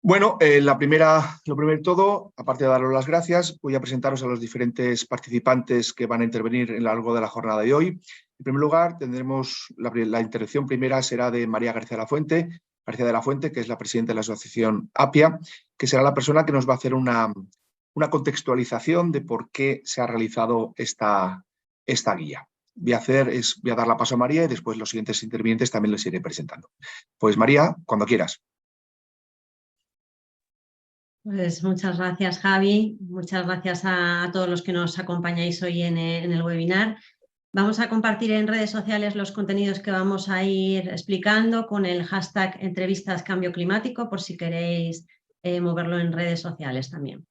Bueno, lo primero de todo, aparte de daros las gracias, voy a presentaros a los diferentes participantes que van a intervenir a lo largo de la jornada de hoy. En primer lugar, tendremos la intervención primera será de María García de la Fuente, que es la presidenta de la asociación APIA, que será la persona que nos va a hacer una contextualización de por qué se ha realizado esta guía. Voy a dar la paso a María y después los siguientes intervinientes también les iré presentando. Pues María, cuando quieras. Pues muchas gracias, Javi. Muchas gracias a todos los que nos acompañáis hoy en el webinar. Vamos a compartir en redes sociales los contenidos que vamos a ir explicando con el hashtag Entrevistas Cambio Climático, por si queréis moverlo en redes sociales también.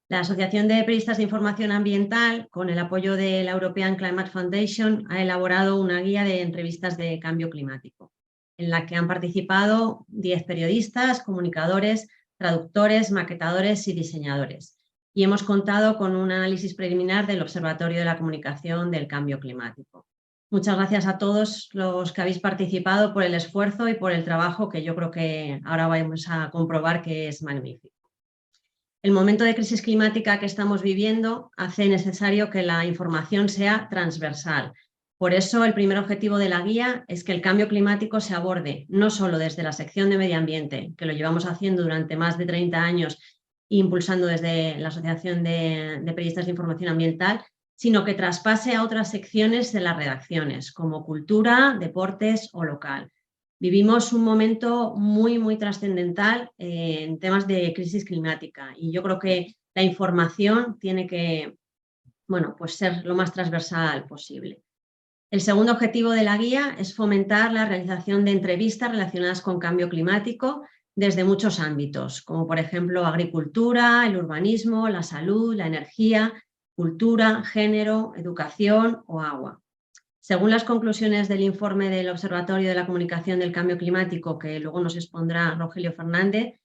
La Asociación de Periodistas de Información Ambiental, con el apoyo de la European Climate Foundation, ha elaborado una guía de entrevistas de cambio climático, en la que han participado 10 periodistas, comunicadores, traductores, maquetadores y diseñadores. Y hemos contado con un análisis preliminar del Observatorio de la Comunicación del Cambio Climático. Muchas gracias a todos los que habéis participado por el esfuerzo y por el trabajo que yo creo que ahora vamos a comprobar que es magnífico. El momento de crisis climática que estamos viviendo hace necesario que la información sea transversal. Por eso, el primer objetivo de la guía es que el cambio climático se aborde no solo desde la sección de medio ambiente, que lo llevamos haciendo durante más de 30 años, impulsando desde la Asociación de Periodistas de Información Ambiental, sino que traspase a otras secciones de las redacciones, como cultura, deportes o local. Vivimos un momento muy trascendental en temas de crisis climática y yo creo que la información tiene que, pues ser lo más transversal posible. El segundo objetivo de la guía es fomentar la realización de entrevistas relacionadas con cambio climático desde muchos ámbitos, como por ejemplo agricultura, el urbanismo, la salud, la energía, cultura, género, educación o agua. Según las conclusiones del informe del Observatorio de la Comunicación del Cambio Climático, que luego nos expondrá Rogelio Fernández,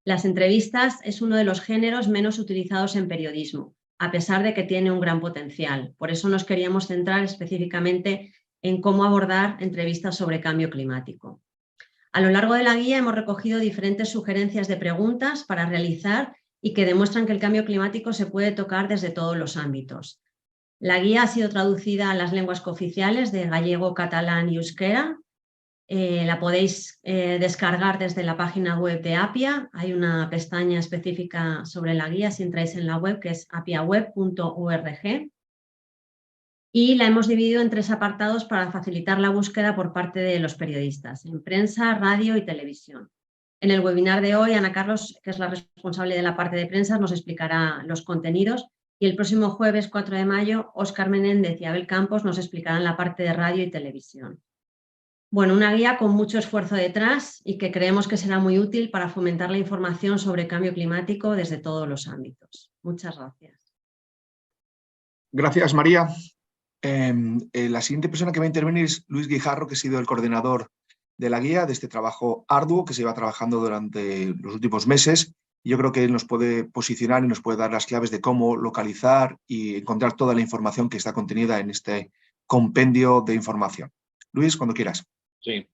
las entrevistas es uno de los géneros menos utilizados en periodismo, a pesar de que tiene un gran potencial. Por eso nos queríamos centrar específicamente en cómo abordar entrevistas sobre cambio climático. A lo largo de la guía hemos recogido diferentes sugerencias de preguntas para realizar y que demuestran que el cambio climático se puede tocar desde todos los ámbitos. La guía ha sido traducida a las lenguas cooficiales de gallego, catalán y euskera. La podéis descargar desde la página web de APIA. Hay una pestaña específica sobre la guía si entráis en la web, que es apiaweb.org. Y la hemos dividido en 3 apartados para facilitar la búsqueda por parte de los periodistas, en prensa, radio y televisión. En el webinar de hoy, Ana Carlos, que es la responsable de la parte de prensa, nos explicará los contenidos. Y el próximo jueves 4 de mayo, Óscar Menéndez y Abel Campos nos explicarán la parte de radio y televisión. Bueno, una guía con mucho esfuerzo detrás y que creemos que será muy útil para fomentar la información sobre cambio climático desde todos los ámbitos. Muchas gracias. Gracias, María. La siguiente persona que va a intervenir es Luis Guijarro, que ha sido el coordinador de la guía, de este trabajo arduo que se lleva trabajando durante los últimos meses. Yo creo que él nos puede posicionar y nos puede dar las claves de cómo localizar y encontrar toda la información que está contenida en este compendio de información. Luis, cuando quieras. Sí,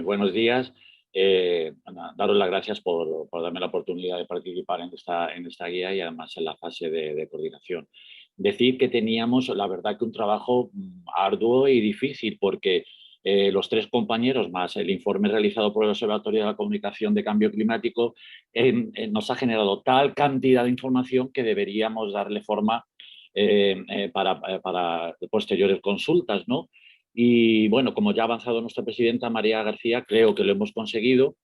buenos días. Daros las gracias por darme la oportunidad de participar en esta guía y además en la fase de coordinación. Decir que teníamos, la verdad, que un trabajo arduo y difícil porque los 3 compañeros más el informe realizado por el Observatorio de la Comunicación de Cambio Climático nos ha generado tal cantidad de información que deberíamos darle forma para posteriores consultas, ¿no? Y bueno, como ya ha avanzado nuestra presidenta María García, creo que lo hemos conseguido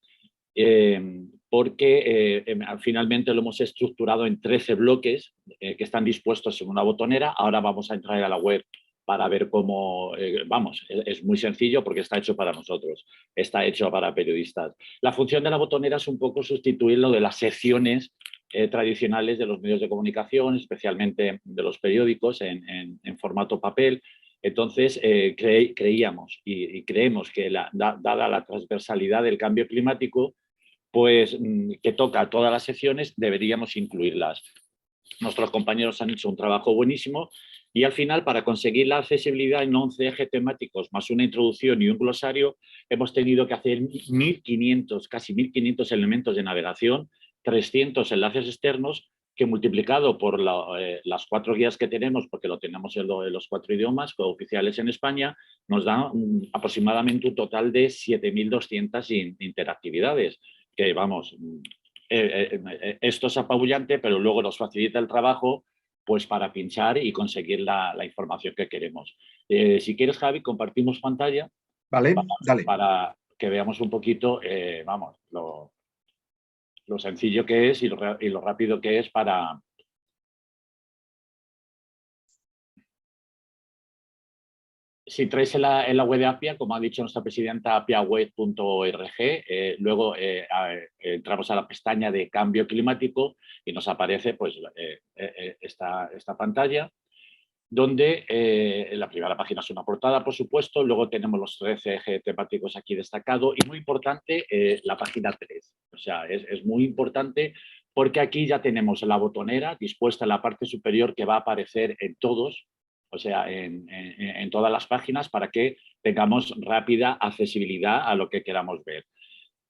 porque finalmente lo hemos estructurado en 13 bloques que están dispuestos en una botonera. Ahora vamos a entrar a la web para ver cómo, es muy sencillo porque está hecho para nosotros, está hecho para periodistas. La función de la botonera es un poco sustituir lo de las secciones tradicionales de los medios de comunicación, especialmente de los periódicos en formato papel. Entonces, creíamos y creemos que dada la transversalidad del cambio climático, pues que toca a todas las secciones, deberíamos incluirlas. Nuestros compañeros han hecho un trabajo buenísimo y al final, para conseguir la accesibilidad en 11 ejes temáticos, más una introducción y un glosario, hemos tenido que hacer 1.500, casi 1.500 elementos de navegación 300 enlaces externos que multiplicado por las 4 guías que tenemos, porque lo tenemos en los 4 idiomas oficiales en España, nos da aproximadamente un total de 7.200 interactividades, que vamos, esto es apabullante, pero luego nos facilita el trabajo pues para pinchar y conseguir la información que queremos. Si quieres, Javi, compartimos pantalla. Vale, dale. Para que veamos un poquito, vamos, lo sencillo que es y lo rápido que es para... Si traes en la web de Appia, como ha dicho nuestra presidenta, appiaweb.org, luego entramos a la pestaña de cambio climático y nos aparece pues, esta pantalla, donde la primera página es una portada, por supuesto, luego tenemos los 13 ejes temáticos aquí destacados y muy importante la página 3. O sea, es muy importante porque aquí ya tenemos la botonera dispuesta en la parte superior que va a aparecer en todos, o sea, en todas las páginas para que tengamos rápida accesibilidad a lo que queramos ver.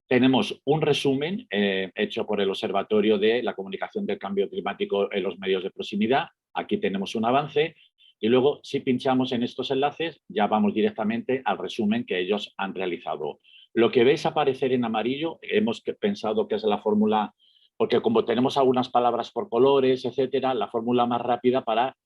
Tenemos un resumen hecho por el Observatorio de la Comunicación del Cambio Climático en los Medios de Proximidad. Aquí tenemos un avance y luego si pinchamos en estos enlaces ya vamos directamente al resumen que ellos han realizado. Lo que veis aparecer en amarillo hemos pensado que es la fórmula, porque como tenemos algunas palabras por colores, etcétera, la fórmula más rápida para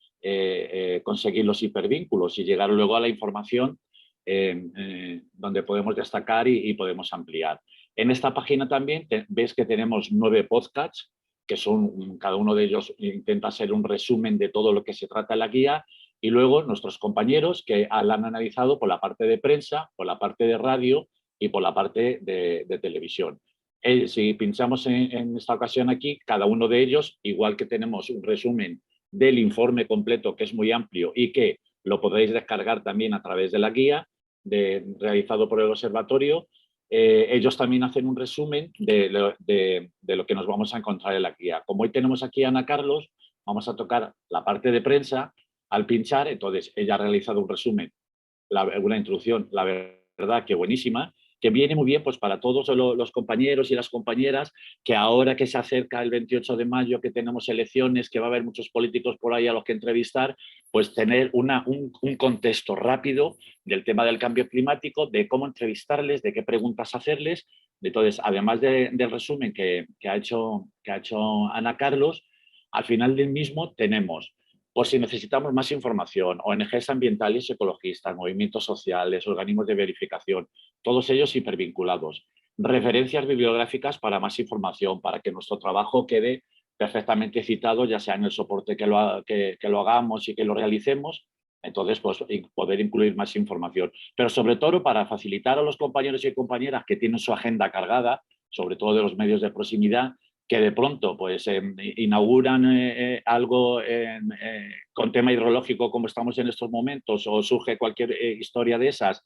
conseguir los hipervínculos y llegar luego a la información donde podemos destacar y podemos ampliar. En esta página también ves que tenemos 9 podcasts, que son, cada uno de ellos intenta ser un resumen de todo lo que se trata en la guía, y luego nuestros compañeros que la han analizado por la parte de prensa, por la parte de radio y por la parte de televisión. Si pinchamos en esta ocasión aquí, cada uno de ellos, igual que tenemos un resumen del informe completo, que es muy amplio y que lo podéis descargar también a través de la guía realizado por el observatorio, ellos también hacen un resumen de lo que nos vamos a encontrar en la guía. Como hoy tenemos aquí a Ana Carlos, vamos a tocar la parte de prensa. Al pinchar, entonces ella ha realizado un resumen, una introducción, la verdad que buenísima, que viene muy bien pues, para todos los compañeros y las compañeras, que ahora que se acerca el 28 de mayo, que tenemos elecciones, que va a haber muchos políticos por ahí a los que entrevistar, pues tener un contexto rápido del tema del cambio climático, de cómo entrevistarles, de qué preguntas hacerles. Entonces, además del resumen que ha hecho Ana Carlos, al final del mismo tenemos, por si necesitamos más información, ONGs ambientales y ecologistas, movimientos sociales, organismos de verificación, todos ellos hipervinculados. Referencias bibliográficas para más información, para que nuestro trabajo quede perfectamente citado, ya sea en el soporte que lo hagamos y que lo realicemos, entonces pues, poder incluir más información. Pero sobre todo para facilitar a los compañeros y compañeras que tienen su agenda cargada, sobre todo de los medios de proximidad, que de pronto pues, inauguran algo con tema hidrológico como estamos en estos momentos o surge cualquier historia de esas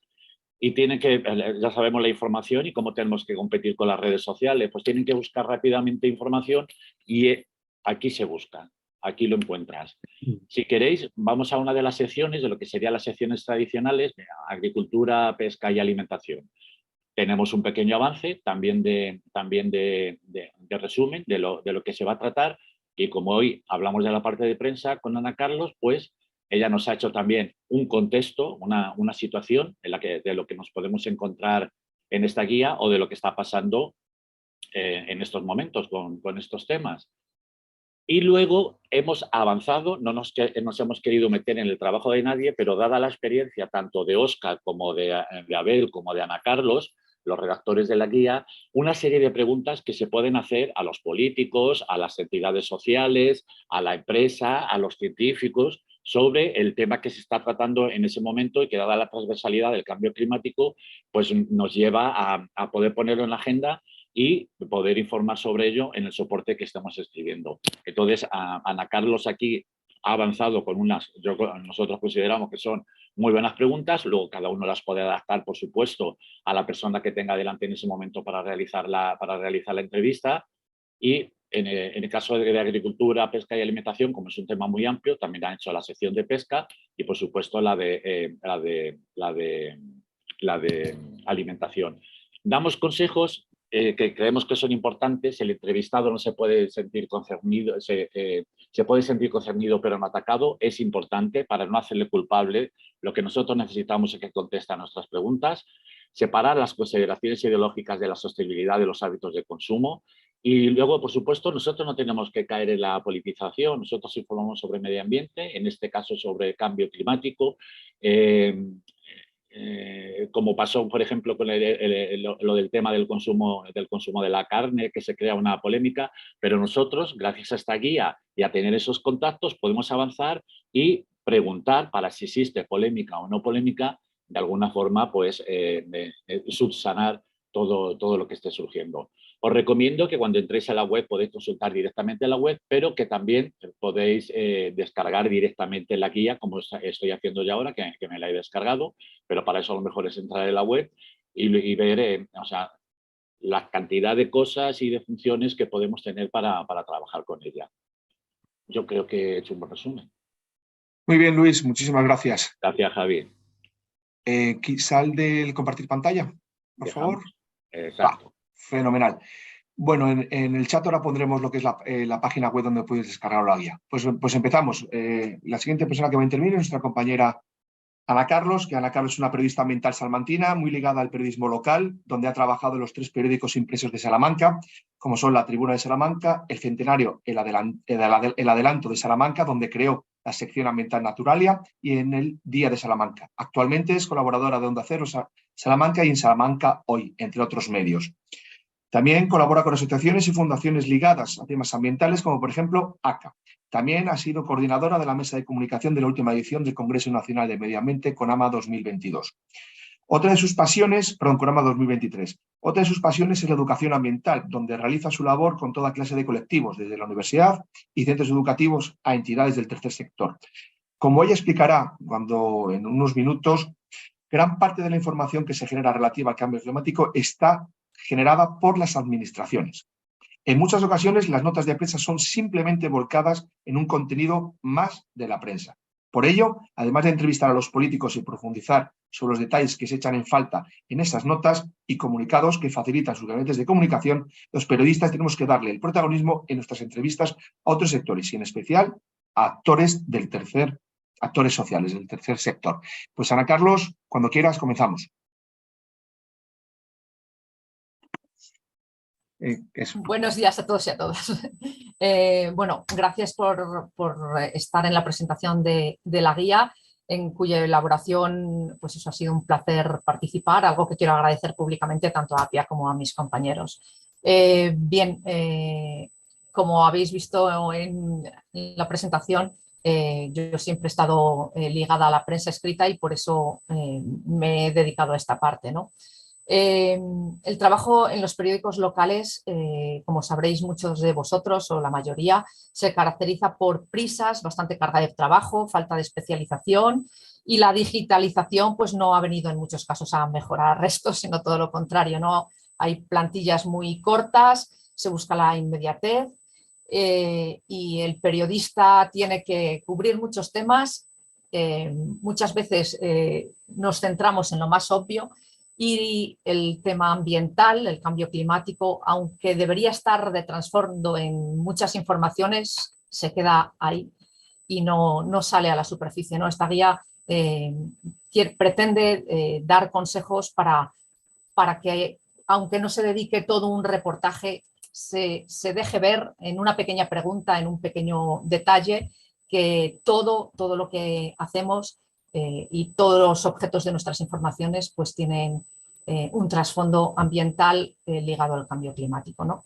y tienen que, ya sabemos la información y cómo tenemos que competir con las redes sociales, pues tienen que buscar rápidamente información y aquí se busca, aquí lo encuentras. Si queréis, vamos a una de las secciones, de lo que serían las secciones tradicionales, de agricultura, pesca y alimentación. Tenemos un pequeño avance también de resumen de lo que se va a tratar y como hoy hablamos de la parte de prensa con Ana Carlos, pues ella nos ha hecho también un contexto, una situación en la de lo que nos podemos encontrar en esta guía o de lo que está pasando en estos momentos con estos temas. Y luego hemos avanzado, no nos hemos querido meter en el trabajo de nadie, pero dada la experiencia tanto de Óscar como de Abel como de Ana Carlos, los redactores de la guía, una serie de preguntas que se pueden hacer a los políticos, a las entidades sociales, a la empresa, a los científicos, sobre el tema que se está tratando en ese momento y que dada la transversalidad del cambio climático, pues nos lleva a poder ponerlo en la agenda y poder informar sobre ello en el soporte que estamos escribiendo. Entonces, Ana Carlos aquí ha avanzado con nosotros consideramos que son muy buenas preguntas, luego cada uno las puede adaptar, por supuesto, a la persona que tenga delante en ese momento para realizar la entrevista y en el caso de agricultura, pesca y alimentación, como es un tema muy amplio, también han hecho la sección de pesca y, por supuesto, la de alimentación. Damos consejos que creemos que son importantes. El entrevistado no se puede sentir concernido, se puede sentir concernido pero no atacado. Es importante para no hacerle culpable. Lo que nosotros necesitamos es que conteste a nuestras preguntas, separar las consideraciones ideológicas de la sostenibilidad de los hábitos de consumo. Y luego, por supuesto, nosotros no tenemos que caer en la politización. Nosotros informamos sobre medio ambiente, en este caso sobre cambio climático, como pasó, por ejemplo, con lo del tema del consumo de la carne, que se crea una polémica, pero nosotros, gracias a esta guía y a tener esos contactos, podemos avanzar y preguntar para si existe polémica o no polémica, de alguna forma, pues, subsanar todo lo que esté surgiendo. Os recomiendo que cuando entréis a la web podéis consultar directamente la web, pero que también podéis descargar directamente la guía, como estoy haciendo yo ahora, que me la he descargado, pero para eso a lo mejor es entrar en la web y ver o sea, la cantidad de cosas y de funciones que podemos tener para trabajar con ella. Yo creo que he hecho un buen resumen. Muy bien, Luis, muchísimas gracias. Gracias, Javi. Sal del compartir pantalla, por favor. Exacto. Fenomenal. Bueno, en el chat ahora pondremos lo que es la página web donde puedes descargar la guía. Pues empezamos. La siguiente persona que va a intervenir es nuestra compañera Ana Carlos, que Ana Carlos es una periodista ambiental salmantina muy ligada al periodismo local, donde ha trabajado en los 3 periódicos impresos de Salamanca, como son La Tribuna de Salamanca, El Centenario, El Adelanto de Salamanca, donde creó la sección ambiental Naturalia, y en El Día de Salamanca. Actualmente es colaboradora de Onda Cero Salamanca y en Salamanca Hoy, entre otros medios. También colabora con asociaciones y fundaciones ligadas a temas ambientales, como por ejemplo ACA. También ha sido coordinadora de la mesa de comunicación de la última edición del Congreso Nacional de Medio Ambiente, CONAMA 2022. Otra de sus pasiones, CONAMA 2023. Otra de sus pasiones es la educación ambiental, donde realiza su labor con toda clase de colectivos, desde la universidad y centros educativos a entidades del tercer sector. Como ella explicará en unos minutos, gran parte de la información que se genera relativa al cambio climático está generada por las administraciones. En muchas ocasiones las notas de prensa son simplemente volcadas en un contenido más de la prensa. Por ello, además de entrevistar a los políticos y profundizar sobre los detalles que se echan en falta en esas notas y comunicados que facilitan sus gabinetes de comunicación, los periodistas tenemos que darle el protagonismo en nuestras entrevistas a otros sectores y en especial a actores sociales del tercer sector. Pues Ana Carlos, cuando quieras comenzamos. Buenos días a todos y a todas. Bueno, gracias por estar en la presentación de la guía, en cuya elaboración pues eso ha sido un placer participar, algo que quiero agradecer públicamente tanto a Apia como a mis compañeros. Como habéis visto en la presentación, yo siempre he estado ligada a la prensa escrita y por eso me he dedicado a esta parte, ¿no? El trabajo en los periódicos locales, como sabréis muchos de vosotros o la mayoría, se caracteriza por prisas, bastante carga de trabajo, falta de especialización y la digitalización pues no ha venido en muchos casos a mejorar esto, sino todo lo contrario, ¿no? Hay plantillas muy cortas, se busca la inmediatez y el periodista tiene que cubrir muchos temas, muchas veces nos centramos en lo más obvio. Y el tema ambiental, el cambio climático, aunque debería estar de trasfondo en muchas informaciones, se queda ahí y no sale a la superficie, ¿no? Esta guía pretende dar consejos para que, aunque no se dedique todo un reportaje, se deje ver en una pequeña pregunta, en un pequeño detalle, que todo lo que hacemos y todos los objetos de nuestras informaciones pues tienen un trasfondo ambiental ligado al cambio climático, ¿no?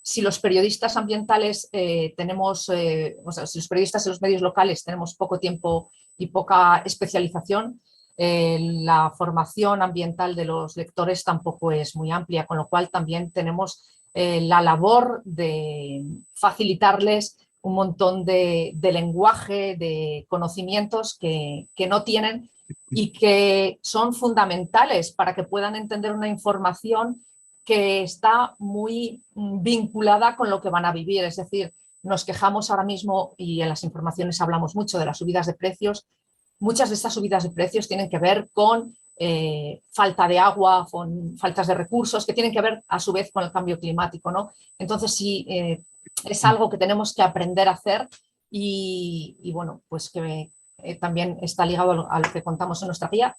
Si los periodistas ambientales si los periodistas en los medios locales tenemos poco tiempo y poca especialización, la formación ambiental de los lectores tampoco es muy amplia, con lo cual también tenemos la labor de facilitarles un montón de lenguaje, de conocimientos que no tienen y que son fundamentales para que puedan entender una información que está muy vinculada con lo que van a vivir. Es decir, nos quejamos ahora mismo y en las informaciones hablamos mucho de las subidas de precios. Muchas de estas subidas de precios tienen que ver con falta de agua, con faltas de recursos, que tienen que ver a su vez con el cambio climático, ¿no? Entonces sí, es algo que tenemos que aprender a hacer y bueno, pues que también está ligado a lo que contamos en nuestra guía,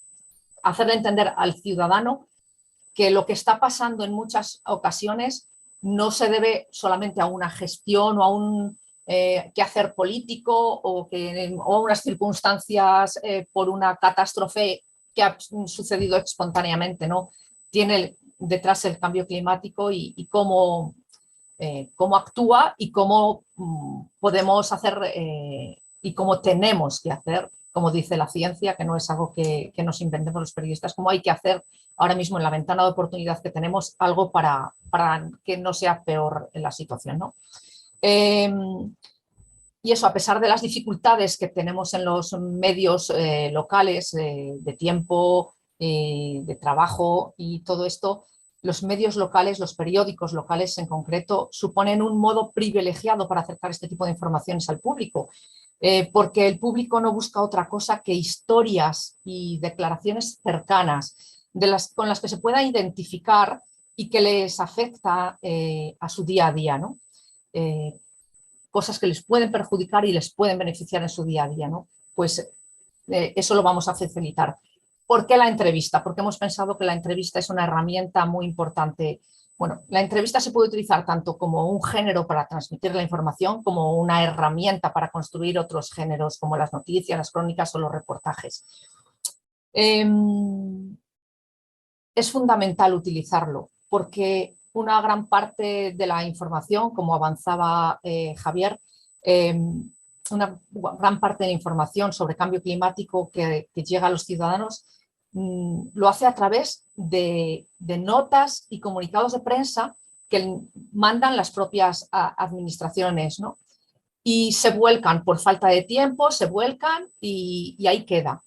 hacerle entender al ciudadano que lo que está pasando en muchas ocasiones no se debe solamente a una gestión o a un quehacer político o a unas circunstancias por una catástrofe que ha sucedido espontáneamente, ¿no? Tiene detrás el cambio climático y cómo actúa y cómo podemos hacer y cómo tenemos que hacer, como dice la ciencia, que no es algo que nos inventemos los periodistas, cómo hay que hacer ahora mismo en la ventana de oportunidad que tenemos algo para que no sea peor la situación, ¿no? Y eso, a pesar de las dificultades que tenemos en los medios locales de tiempo, de trabajo y todo esto, los medios locales, los periódicos locales en concreto, suponen un modo privilegiado para acercar este tipo de informaciones al público, porque el público no busca otra cosa que historias y declaraciones cercanas con las que se pueda identificar y que les afecta a su día a día, ¿no? Cosas que les pueden perjudicar y les pueden beneficiar en su día a día, ¿no? Pues eso lo vamos a facilitar. ¿Por qué la entrevista? Porque hemos pensado que la entrevista es una herramienta muy importante. Bueno, la entrevista se puede utilizar tanto como un género para transmitir la información, como una herramienta para construir otros géneros como las noticias, las crónicas o los reportajes. Es fundamental utilizarlo porque una gran parte de la información, como avanzaba Javier, una gran parte de la información sobre cambio climático que llega a los ciudadanos lo hace a través de notas y comunicados de prensa que mandan las propias administraciones, ¿no? Y se vuelcan por falta de tiempo, se vuelcan y ahí queda.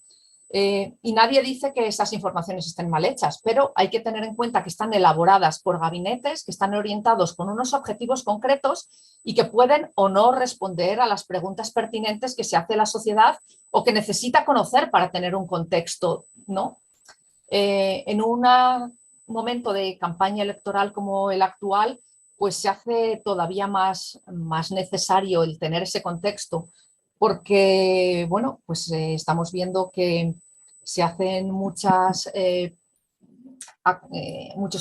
Y nadie dice que esas informaciones estén mal hechas, pero hay que tener en cuenta que están elaboradas por gabinetes que están orientados con unos objetivos concretos y que pueden o no responder a las preguntas pertinentes que se hace la sociedad o que necesita conocer para tener un contexto, ¿no? En un momento de campaña electoral como el actual, pues se hace todavía más necesario el tener ese contexto, porque, bueno, pues estamos viendo que se hacen muchos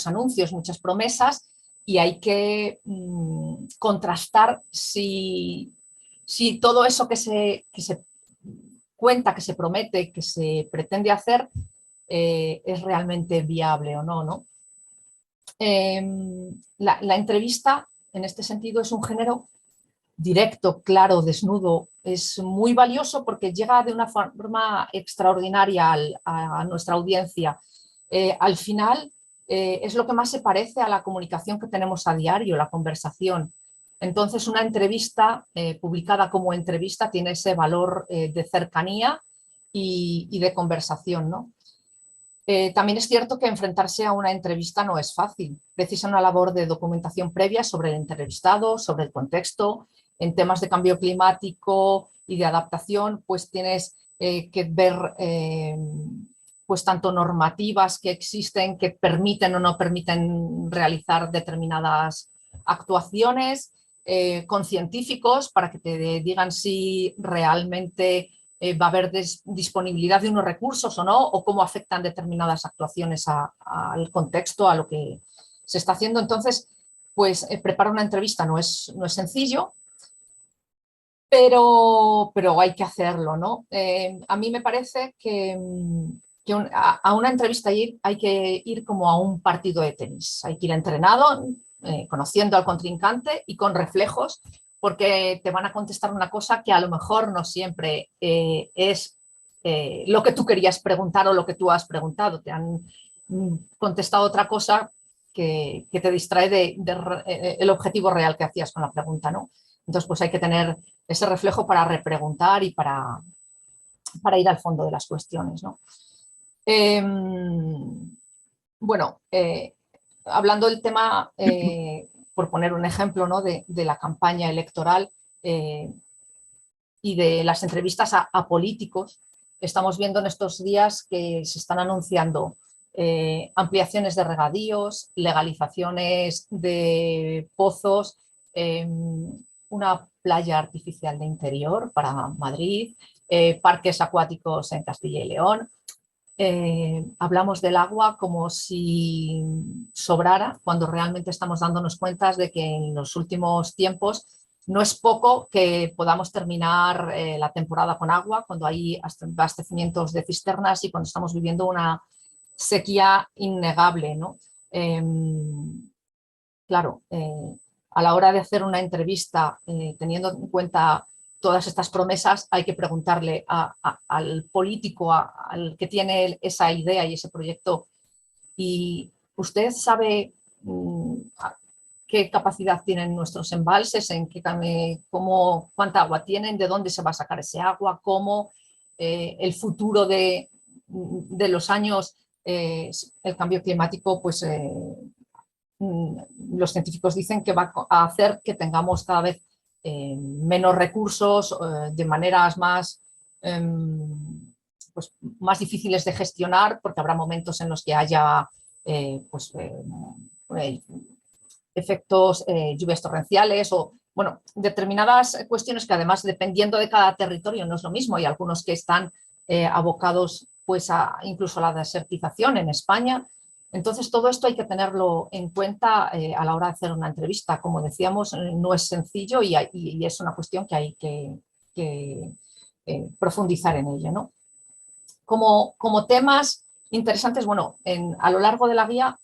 anuncios, muchas promesas y hay que contrastar si todo eso que se cuenta, que se promete, que se pretende hacer es realmente viable o no, ¿no? La entrevista, en este sentido, es un género directo, claro, desnudo. Es muy valioso porque llega de una forma extraordinaria a nuestra audiencia. Al final, es lo que más se parece a la comunicación que tenemos a diario, la conversación. Entonces, una entrevista publicada como entrevista tiene ese valor de cercanía y de conversación, ¿no? También es cierto que enfrentarse a una entrevista no es fácil. Precisa una labor de documentación previa sobre el entrevistado, sobre el contexto. En temas de cambio climático y de adaptación, pues tienes que ver pues tanto normativas que existen que permiten o no permiten realizar determinadas actuaciones, con científicos para que te digan si realmente va a haber disponibilidad de unos recursos o no, o cómo afectan determinadas actuaciones al contexto, a lo que se está haciendo. Entonces, pues preparar una entrevista no es sencillo, pero hay que hacerlo, ¿no? A mí me parece que a una entrevista hay que ir como a un partido de tenis. Hay que ir entrenado, conociendo al contrincante y con reflejos, porque te van a contestar una cosa que a lo mejor no siempre es lo que tú querías preguntar o lo que tú has preguntado. Te han contestado otra cosa que te distrae el objetivo real que hacías con la pregunta, ¿no? Entonces, pues hay que tener ese reflejo para repreguntar y para ir al fondo de las cuestiones, ¿no? Bueno, hablando del tema, por poner un ejemplo, ¿no? de la campaña electoral y de las entrevistas a políticos, estamos viendo en estos días que se están anunciando ampliaciones de regadíos, legalizaciones de pozos, una playa artificial de interior para Madrid, parques acuáticos en Castilla y León. Hablamos del agua como si sobrara, cuando realmente estamos dándonos cuenta de que en los últimos tiempos no es poco que podamos terminar la temporada con agua, cuando hay abastecimientos de cisternas y cuando estamos viviendo una sequía innegable, ¿no? Claro, a la hora de hacer una entrevista, teniendo en cuenta todas estas promesas, hay que preguntarle al político, al que tiene esa idea y ese proyecto, ¿y usted sabe qué capacidad tienen nuestros embalses, cuánta agua tienen, de dónde se va a sacar ese agua, cómo el futuro de los años, el cambio climático, pues los científicos dicen que va a hacer que tengamos cada vez menos recursos, de maneras más, pues, más difíciles de gestionar, porque habrá momentos en los que haya efectos, lluvias torrenciales o bueno, determinadas cuestiones que además dependiendo de cada territorio no es lo mismo. Hay algunos que están abocados pues incluso a la desertización en España. Entonces todo esto hay que tenerlo en cuenta a la hora de hacer una entrevista. Como decíamos, no es sencillo y es una cuestión que hay que profundizar en ella, ¿no? Como temas interesantes, bueno, a lo largo de la guía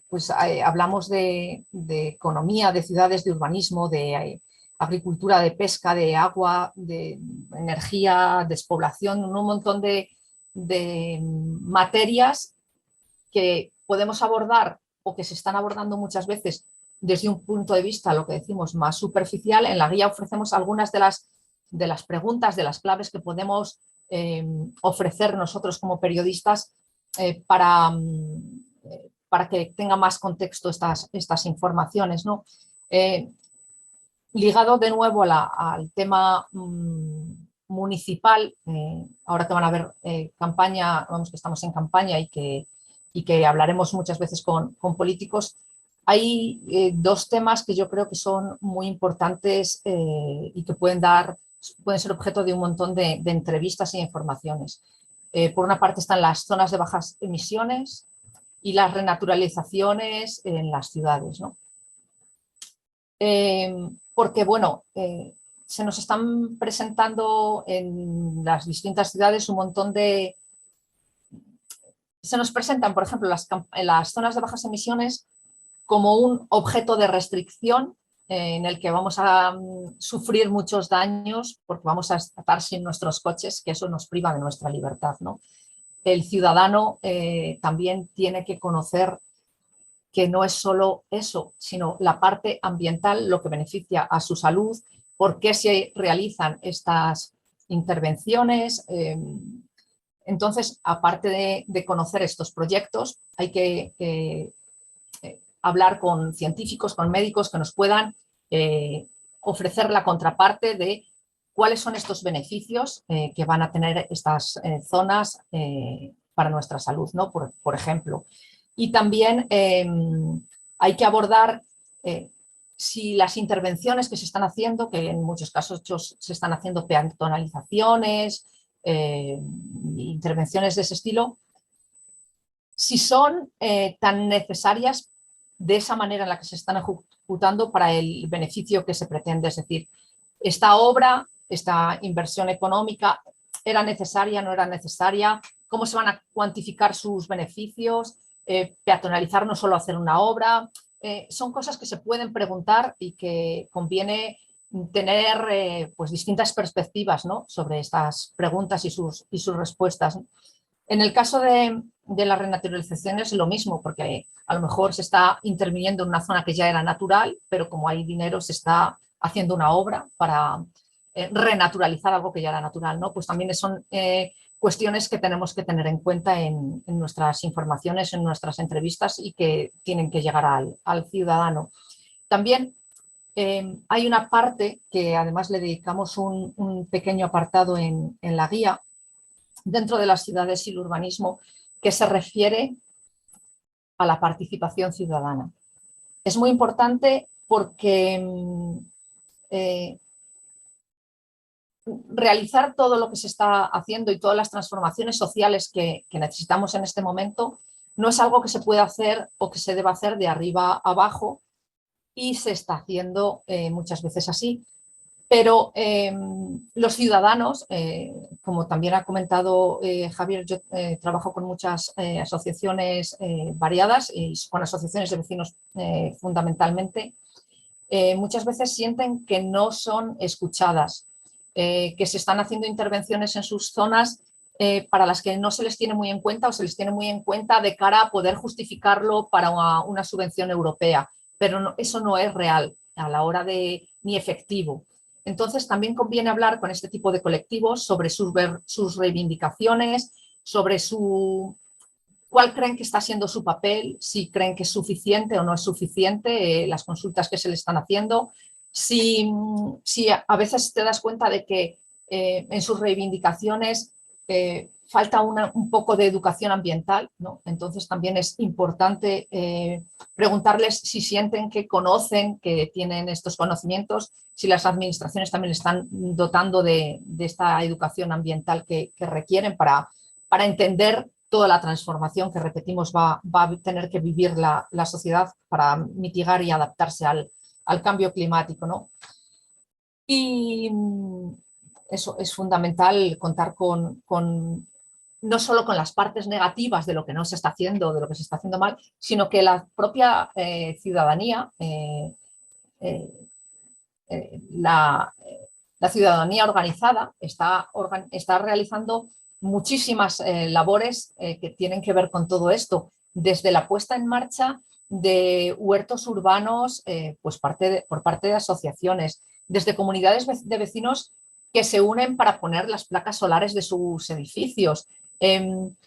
pues hablamos de economía, de ciudades, de urbanismo, de agricultura, de pesca, de agua, de energía, despoblación, un montón de materias que podemos abordar o que se están abordando muchas veces desde un punto de vista, lo que decimos, más superficial. En la guía ofrecemos algunas de las preguntas, de las claves que podemos ofrecer nosotros como periodistas para que tenga más contexto estas informaciones, ¿no? Ligado de nuevo al tema municipal, ahora que van a haber campaña, vamos, que estamos en campaña y que hablaremos muchas veces con políticos, hay dos temas que yo creo que son muy importantes y que pueden ser objeto de un montón de entrevistas e informaciones. Por una parte están las zonas de bajas emisiones y las renaturalizaciones en las ciudades, ¿no? Porque, bueno, se nos están presentando en las distintas ciudades un montón de... Se nos presentan, por ejemplo, las zonas de bajas emisiones como un objeto de restricción en el que vamos a sufrir muchos daños porque vamos a estar sin nuestros coches, que eso nos priva de nuestra libertad, ¿no? El ciudadano también tiene que conocer que no es solo eso, sino la parte ambiental, lo que beneficia a su salud, por qué se realizan estas intervenciones. Entonces, aparte de conocer estos proyectos, hay que hablar con científicos, con médicos que nos puedan ofrecer la contraparte de cuáles son estos beneficios que van a tener estas zonas para nuestra salud, ¿no? Por ejemplo. Y también hay que abordar si las intervenciones que se están haciendo, que en muchos casos se están haciendo peatonalizaciones, intervenciones de ese estilo, si son tan necesarias de esa manera en la que se están ejecutando para el beneficio que se pretende. Es decir, esta obra, esta inversión económica, ¿era necesaria, no era necesaria? ¿Cómo se van a cuantificar sus beneficios? Peatonalizar no solo hacer una obra. Son cosas que se pueden preguntar y que conviene tener pues distintas perspectivas, ¿no? Sobre estas preguntas y sus respuestas. En el caso de la renaturalización es lo mismo, porque a lo mejor se está interviniendo en una zona que ya era natural, pero como hay dinero se está haciendo una obra para renaturalizar algo que ya era natural, ¿no? Pues también son cuestiones que tenemos que tener en cuenta en nuestras informaciones, en nuestras entrevistas y que tienen que llegar al ciudadano. También hay una parte que además le dedicamos un pequeño apartado en la guía, dentro de las ciudades y el urbanismo que se refiere a la participación ciudadana. Es muy importante porque realizar todo lo que se está haciendo y todas las transformaciones sociales que necesitamos en este momento no es algo que se pueda hacer o que se deba hacer de arriba a abajo, y se está haciendo muchas veces así. Pero los ciudadanos, como también ha comentado Javier, yo trabajo con muchas asociaciones variadas y con asociaciones de vecinos fundamentalmente, muchas veces sienten que no son escuchadas, que se están haciendo intervenciones en sus zonas para las que no se les tiene muy en cuenta, o se les tiene muy en cuenta de cara a poder justificarlo para una subvención europea, pero no, eso no es real a la hora de ni efectivo. Entonces también conviene hablar con este tipo de colectivos sobre sus reivindicaciones, sobre cuál creen que está siendo su papel, si creen que es suficiente o no es suficiente las consultas que se le están haciendo, si a veces te das cuenta de que en sus reivindicaciones falta un poco de educación ambiental, ¿no? Entonces también es importante preguntarles si sienten que conocen, que tienen estos conocimientos, si las administraciones también están dotando de esta educación ambiental que requieren para entender toda la transformación que, repetimos, va a tener que vivir la sociedad para mitigar y adaptarse al cambio climático, ¿no? Y eso es fundamental, contar con no solo con las partes negativas de lo que no se está haciendo, de lo que se está haciendo mal, sino que la propia ciudadanía, la ciudadanía organizada está realizando muchísimas labores que tienen que ver con todo esto, desde la puesta en marcha de huertos urbanos pues por parte de asociaciones, desde comunidades de vecinos que se unen para poner las placas solares de sus edificios, un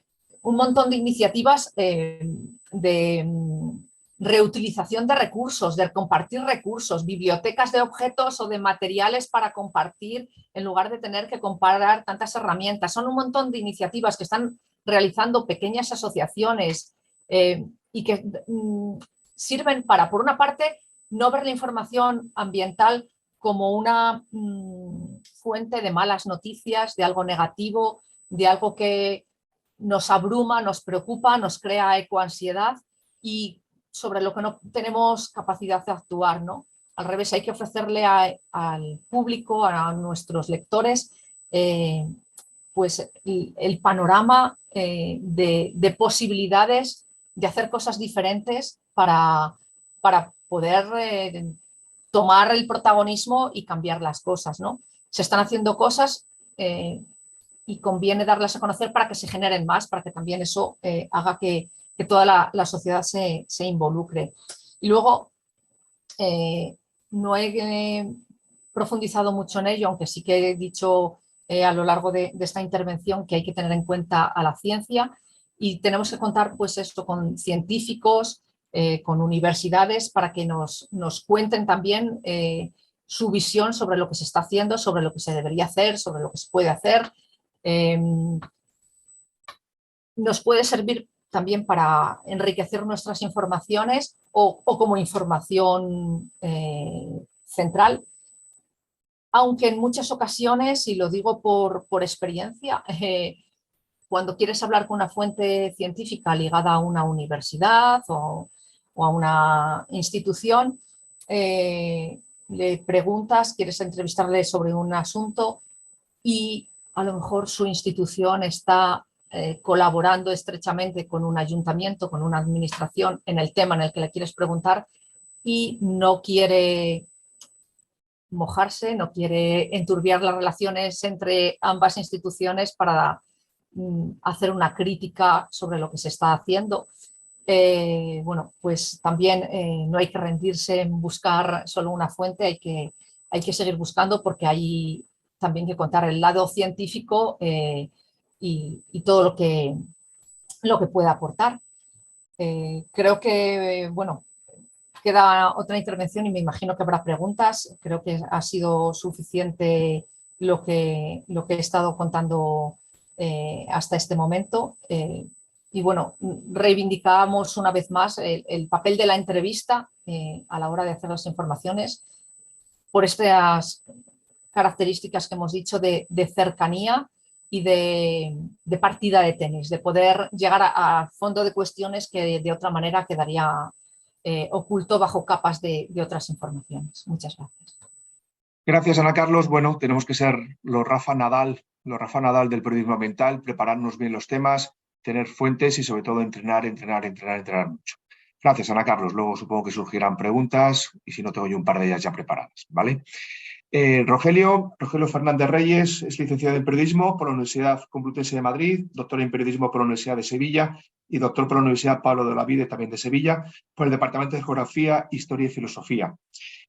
montón de iniciativas de reutilización de recursos, de compartir recursos, bibliotecas de objetos o de materiales para compartir en lugar de tener que comparar tantas herramientas. Son un montón de iniciativas que están realizando pequeñas asociaciones y que sirven para, por una parte, no ver la información ambiental como una fuente de malas noticias, de algo negativo, de algo que nos abruma, nos preocupa, nos crea ecoansiedad y sobre lo que no tenemos capacidad de actuar, ¿no? Al revés, hay que ofrecerle al público, a nuestros lectores, pues el panorama de posibilidades de hacer cosas diferentes para poder tomar el protagonismo y cambiar las cosas, ¿no? Se están haciendo cosas y conviene darlas a conocer para que se generen más, para que también eso haga que toda la sociedad se involucre. Y luego, no he profundizado mucho en ello, aunque sí que he dicho a lo largo de esta intervención que hay que tener en cuenta a la ciencia y tenemos que contar pues esto con científicos, con universidades para que nos cuenten también su visión sobre lo que se está haciendo, sobre lo que se debería hacer, sobre lo que se puede hacer. Nos puede servir también para enriquecer nuestras informaciones o como información central, aunque en muchas ocasiones, y lo digo por experiencia, cuando quieres hablar con una fuente científica ligada a una universidad o a una institución, le preguntas, quieres entrevistarle sobre un asunto y a lo mejor su institución está colaborando estrechamente con un ayuntamiento, con una administración en el tema en el que le quieres preguntar y no quiere mojarse, no quiere enturbiar las relaciones entre ambas instituciones para hacer una crítica sobre lo que se está haciendo. Bueno, pues también no hay que rendirse en buscar solo una fuente, hay que seguir buscando porque hay también que contar el lado científico y todo lo que pueda aportar. Creo que, bueno, queda otra intervención y me imagino que habrá preguntas. Creo que ha sido suficiente lo que he estado contando hasta este momento. Y bueno, reivindicamos una vez más el papel de la entrevista a la hora de hacer las informaciones por estas características que hemos dicho de cercanía y de partida de tenis, de poder llegar a fondo de cuestiones que de otra manera quedaría oculto bajo capas de otras informaciones. Muchas gracias. Gracias, Ana Carlos. Bueno, tenemos que ser los Rafa Nadal del periodismo ambiental, prepararnos bien los temas, tener fuentes y sobre todo entrenar mucho. Gracias, Ana Carlos. Luego supongo que surgirán preguntas y si no tengo yo un par de ellas ya preparadas, ¿vale? Rogelio Fernández Reyes es licenciado en Periodismo por la Universidad Complutense de Madrid, doctor en Periodismo por la Universidad de Sevilla y doctor por la Universidad Pablo de Olavide, también de Sevilla, por el Departamento de Geografía, Historia y Filosofía.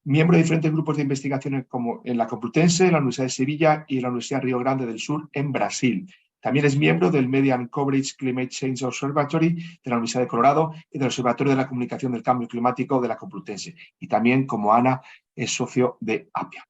Miembro de diferentes grupos de investigación como en la Complutense, en la Universidad de Sevilla y en la Universidad Río Grande del Sur, en Brasil. También es miembro del Media and Coverage Climate Change Observatory de la Universidad de Colorado y del Observatorio de la Comunicación del Cambio Climático de la Complutense. Y también, como Ana, es socio de APIA.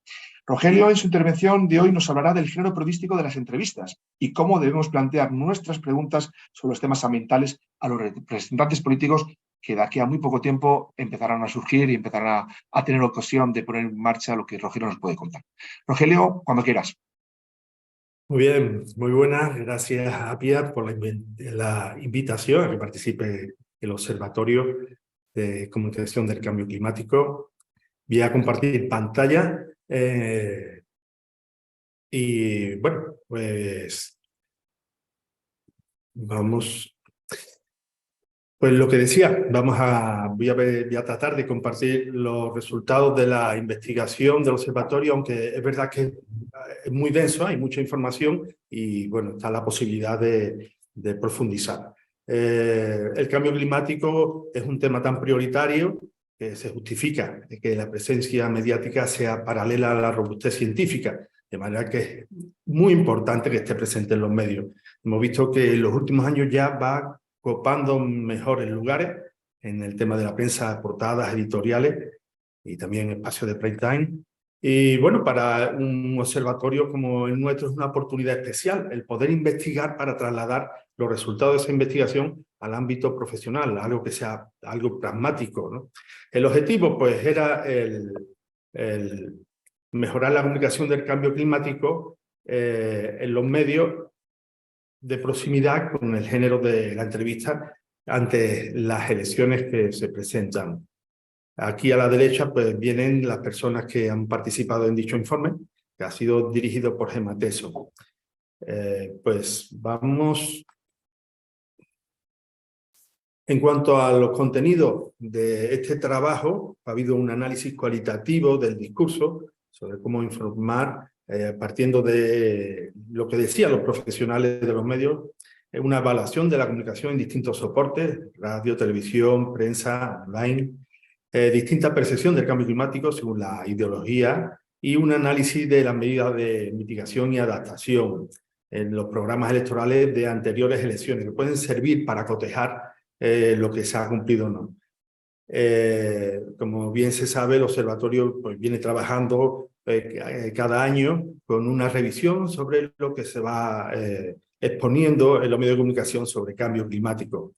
Rogelio, en su intervención de hoy, nos hablará del género periodístico de las entrevistas y cómo debemos plantear nuestras preguntas sobre los temas ambientales a los representantes políticos que de aquí a muy poco tiempo empezarán a surgir y empezarán a tener ocasión de poner en marcha lo que Rogelio nos puede contar. Rogelio, cuando quieras. Muy bien, muy buenas. Gracias a APIA por la invitación a que participe el Observatorio de Comunicación del Cambio Climático. Voy a compartir pantalla y bueno, pues vamos. Pues lo que decía, voy a tratar de compartir los resultados de la investigación del observatorio, aunque es verdad que es muy denso, hay mucha información y bueno, está la posibilidad de profundizar. El cambio climático es un tema tan prioritario que se justifica que la presencia mediática sea paralela a la robustez científica, de manera que es muy importante que esté presente en los medios. Hemos visto que en los últimos años ya va copando mejores lugares en el tema de la prensa, portadas, editoriales y también espacios de prime time. Y bueno, para un observatorio como el nuestro es una oportunidad especial el poder investigar para trasladar los resultados de esa investigación al ámbito profesional, algo que sea algo pragmático, ¿no? El objetivo pues era el mejorar la comunicación del cambio climático en los medios de proximidad con el género de la entrevista ante las elecciones que se presentan. Aquí a la derecha pues vienen las personas que han participado en dicho informe, que ha sido dirigido por Gemma Teso. Pues vamos. En cuanto a los contenidos de este trabajo, ha habido un análisis cualitativo del discurso sobre cómo informar, partiendo de lo que decían los profesionales de los medios, una evaluación de la comunicación en distintos soportes, radio, televisión, prensa, online, distinta percepción del cambio climático según la ideología y un análisis de las medidas de mitigación y adaptación en los programas electorales de anteriores elecciones, que pueden servir para cotejar lo que se ha cumplido o no. Como bien se sabe, el observatorio pues, viene trabajando cada año con una revisión sobre lo que se va exponiendo en los medios de comunicación sobre cambio climático.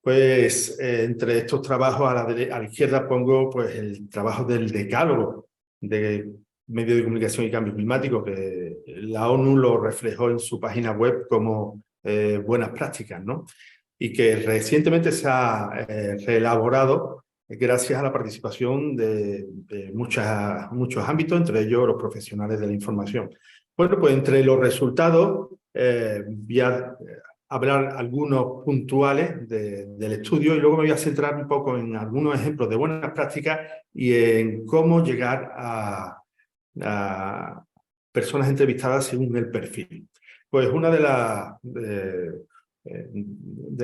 Pues entre estos trabajos a la izquierda pongo pues, el trabajo del decálogo de medios de comunicación y cambio climático, que la ONU lo reflejó en su página web como buenas prácticas, ¿no? Y que recientemente se ha reelaborado gracias a la participación de muchos ámbitos, entre ellos los profesionales de la información. Bueno, pues entre los resultados voy a hablar algunos puntuales del estudio y luego me voy a centrar un poco en algunos ejemplos de buenas prácticas y en cómo llegar a personas entrevistadas según el perfil. Pues una de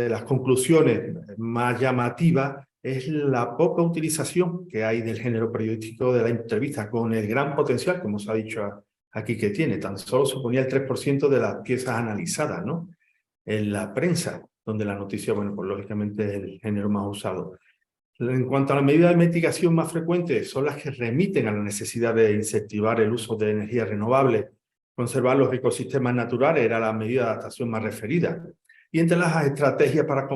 las conclusiones más llamativas es la poca utilización que hay del género periodístico de la entrevista, con el gran potencial, como se ha dicho aquí, que tiene. Tan solo suponía el 3% de las piezas analizadas, ¿no? En la prensa, donde la noticia, bueno, pues lógicamente es el género más usado. En cuanto a las medidas de mitigación más frecuentes, son las que remiten a la necesidad de incentivar el uso de energías renovables Conservar los ecosistemas naturales era la medida de adaptación más referida. Y entre las estrategias para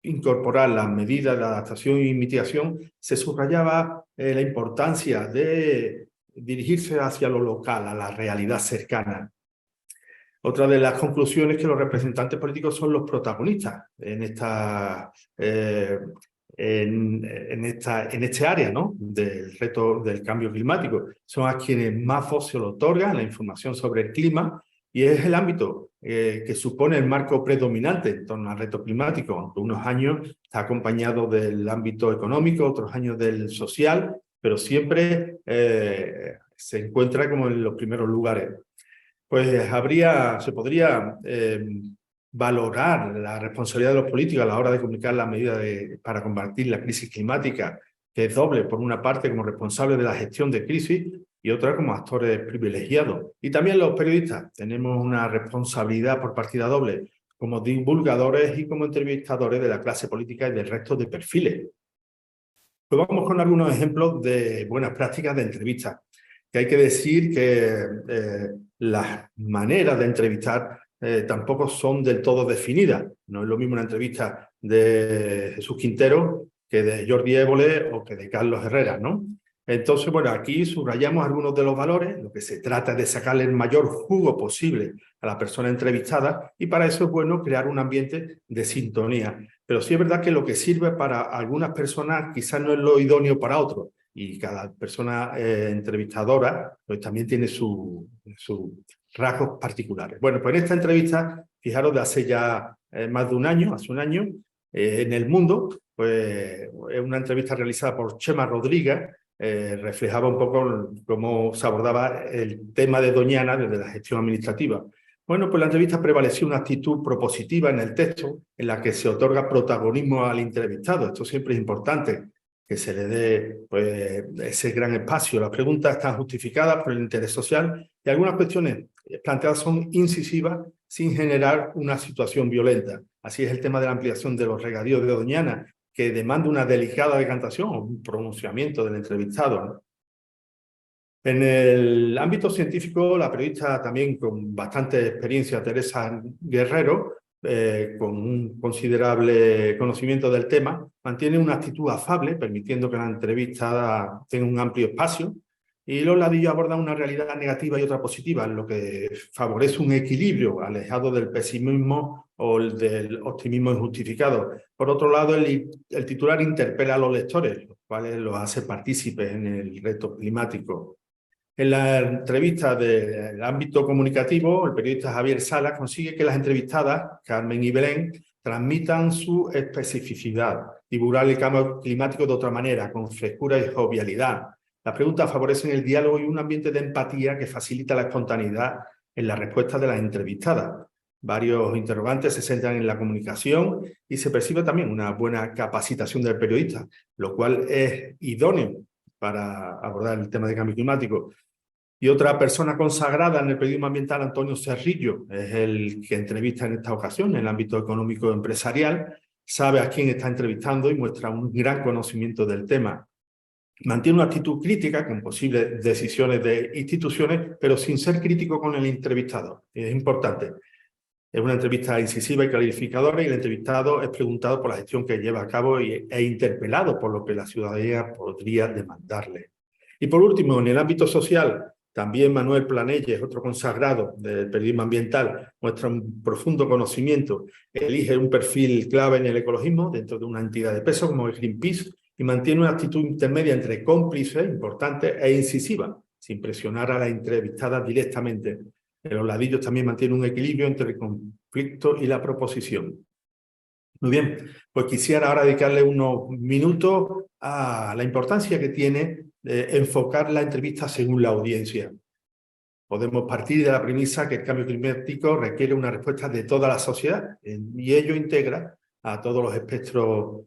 incorporar las medidas de adaptación y mitigación se subrayaba la importancia de dirigirse hacia lo local, a la realidad cercana. Otra de las conclusiones es que los representantes políticos son los protagonistas en este área, ¿no?, del reto del cambio climático. Son a quienes más voz se le otorga la información sobre el clima y es el ámbito que supone el marco predominante en torno al reto climático. Aunque unos años está acompañado del ámbito económico, otros años del social, pero siempre se encuentra como en los primeros lugares. Pues se podría valorar la responsabilidad de los políticos a la hora de comunicar las medidas para combatir la crisis climática, que es doble, por una parte como responsables de la gestión de crisis y otra como actores privilegiados. Y también los periodistas tenemos una responsabilidad por partida doble, como divulgadores y como entrevistadores de la clase política y del resto de perfiles. Pues vamos con algunos ejemplos de buenas prácticas de entrevistas. Que hay que decir que las maneras de entrevistar tampoco son del todo definidas. No es lo mismo una entrevista de Jesús Quintero que de Jordi Évole o que de Carlos Herrera, ¿no? Entonces, bueno, aquí subrayamos algunos de los valores. Lo que se trata es de sacarle el mayor jugo posible a la persona entrevistada y para eso es bueno crear un ambiente de sintonía. Pero sí es verdad que lo que sirve para algunas personas quizás no es lo idóneo para otros. Y cada persona entrevistadora pues también tiene sus rasgos particulares. Bueno, pues en esta entrevista, fijaros, de hace ya más de un año, en El Mundo, pues es una entrevista realizada por Chema Rodríguez, reflejaba un poco cómo se abordaba el tema de Doñana desde la gestión administrativa. Bueno, pues la entrevista prevaleció una actitud propositiva en el texto, en la que se otorga protagonismo al entrevistado. Esto siempre es importante, que se le dé pues, ese gran espacio. Las preguntas están justificadas por el interés social y algunas cuestiones planteadas son incisivas sin generar una situación violenta. Así es el tema de la ampliación de los regadíos de Doñana, que demanda una delicada decantación o un pronunciamiento del entrevistado, ¿no? En el ámbito científico, la periodista también con bastante experiencia, Teresa Guerrero, con un considerable conocimiento del tema, mantiene una actitud afable, permitiendo que la entrevista tenga un amplio espacio, y los ladillos abordan una realidad negativa y otra positiva, lo que favorece un equilibrio alejado del pesimismo o del optimismo injustificado. Por otro lado, el titular interpela a los lectores, los cuales los hace partícipes en el reto climático. En la entrevista del ámbito comunicativo, el periodista Javier Salas consigue que las entrevistadas, Carmen y Belén, transmitan su especificidad, divulgar el cambio climático de otra manera, con frescura y jovialidad. Las preguntas favorecen el diálogo y un ambiente de empatía que facilita la espontaneidad en la respuesta de las entrevistadas. Varios interrogantes se centran en la comunicación y se percibe también una buena capacitación del periodista, lo cual es idóneo para abordar el tema de cambio climático. Y otra persona consagrada en el periodismo ambiental, Antonio Cerrillo, es el que entrevista en esta ocasión en el ámbito económico empresarial, sabe a quién está entrevistando y muestra un gran conocimiento del tema. Mantiene una actitud crítica con posibles decisiones de instituciones, pero sin ser crítico con el entrevistado. Es importante. Es una entrevista incisiva y clarificadora y el entrevistado es preguntado por la gestión que lleva a cabo e interpelado por lo que la ciudadanía podría demandarle. Y por último, en el ámbito social, también Manuel Planelles, otro consagrado del periodismo ambiental, muestra un profundo conocimiento, elige un perfil clave en el ecologismo dentro de una entidad de peso como el Greenpeace y mantiene una actitud intermedia entre cómplice, importante, e incisiva, sin presionar a la entrevistada directamente. En los ladillos también mantiene un equilibrio entre el conflicto y la proposición. Muy bien, pues quisiera ahora dedicarle unos minutos a la importancia que tiene enfocar la entrevista según la audiencia. Podemos partir de la premisa que el cambio climático requiere una respuesta de toda la sociedad y ello integra a todos los espectros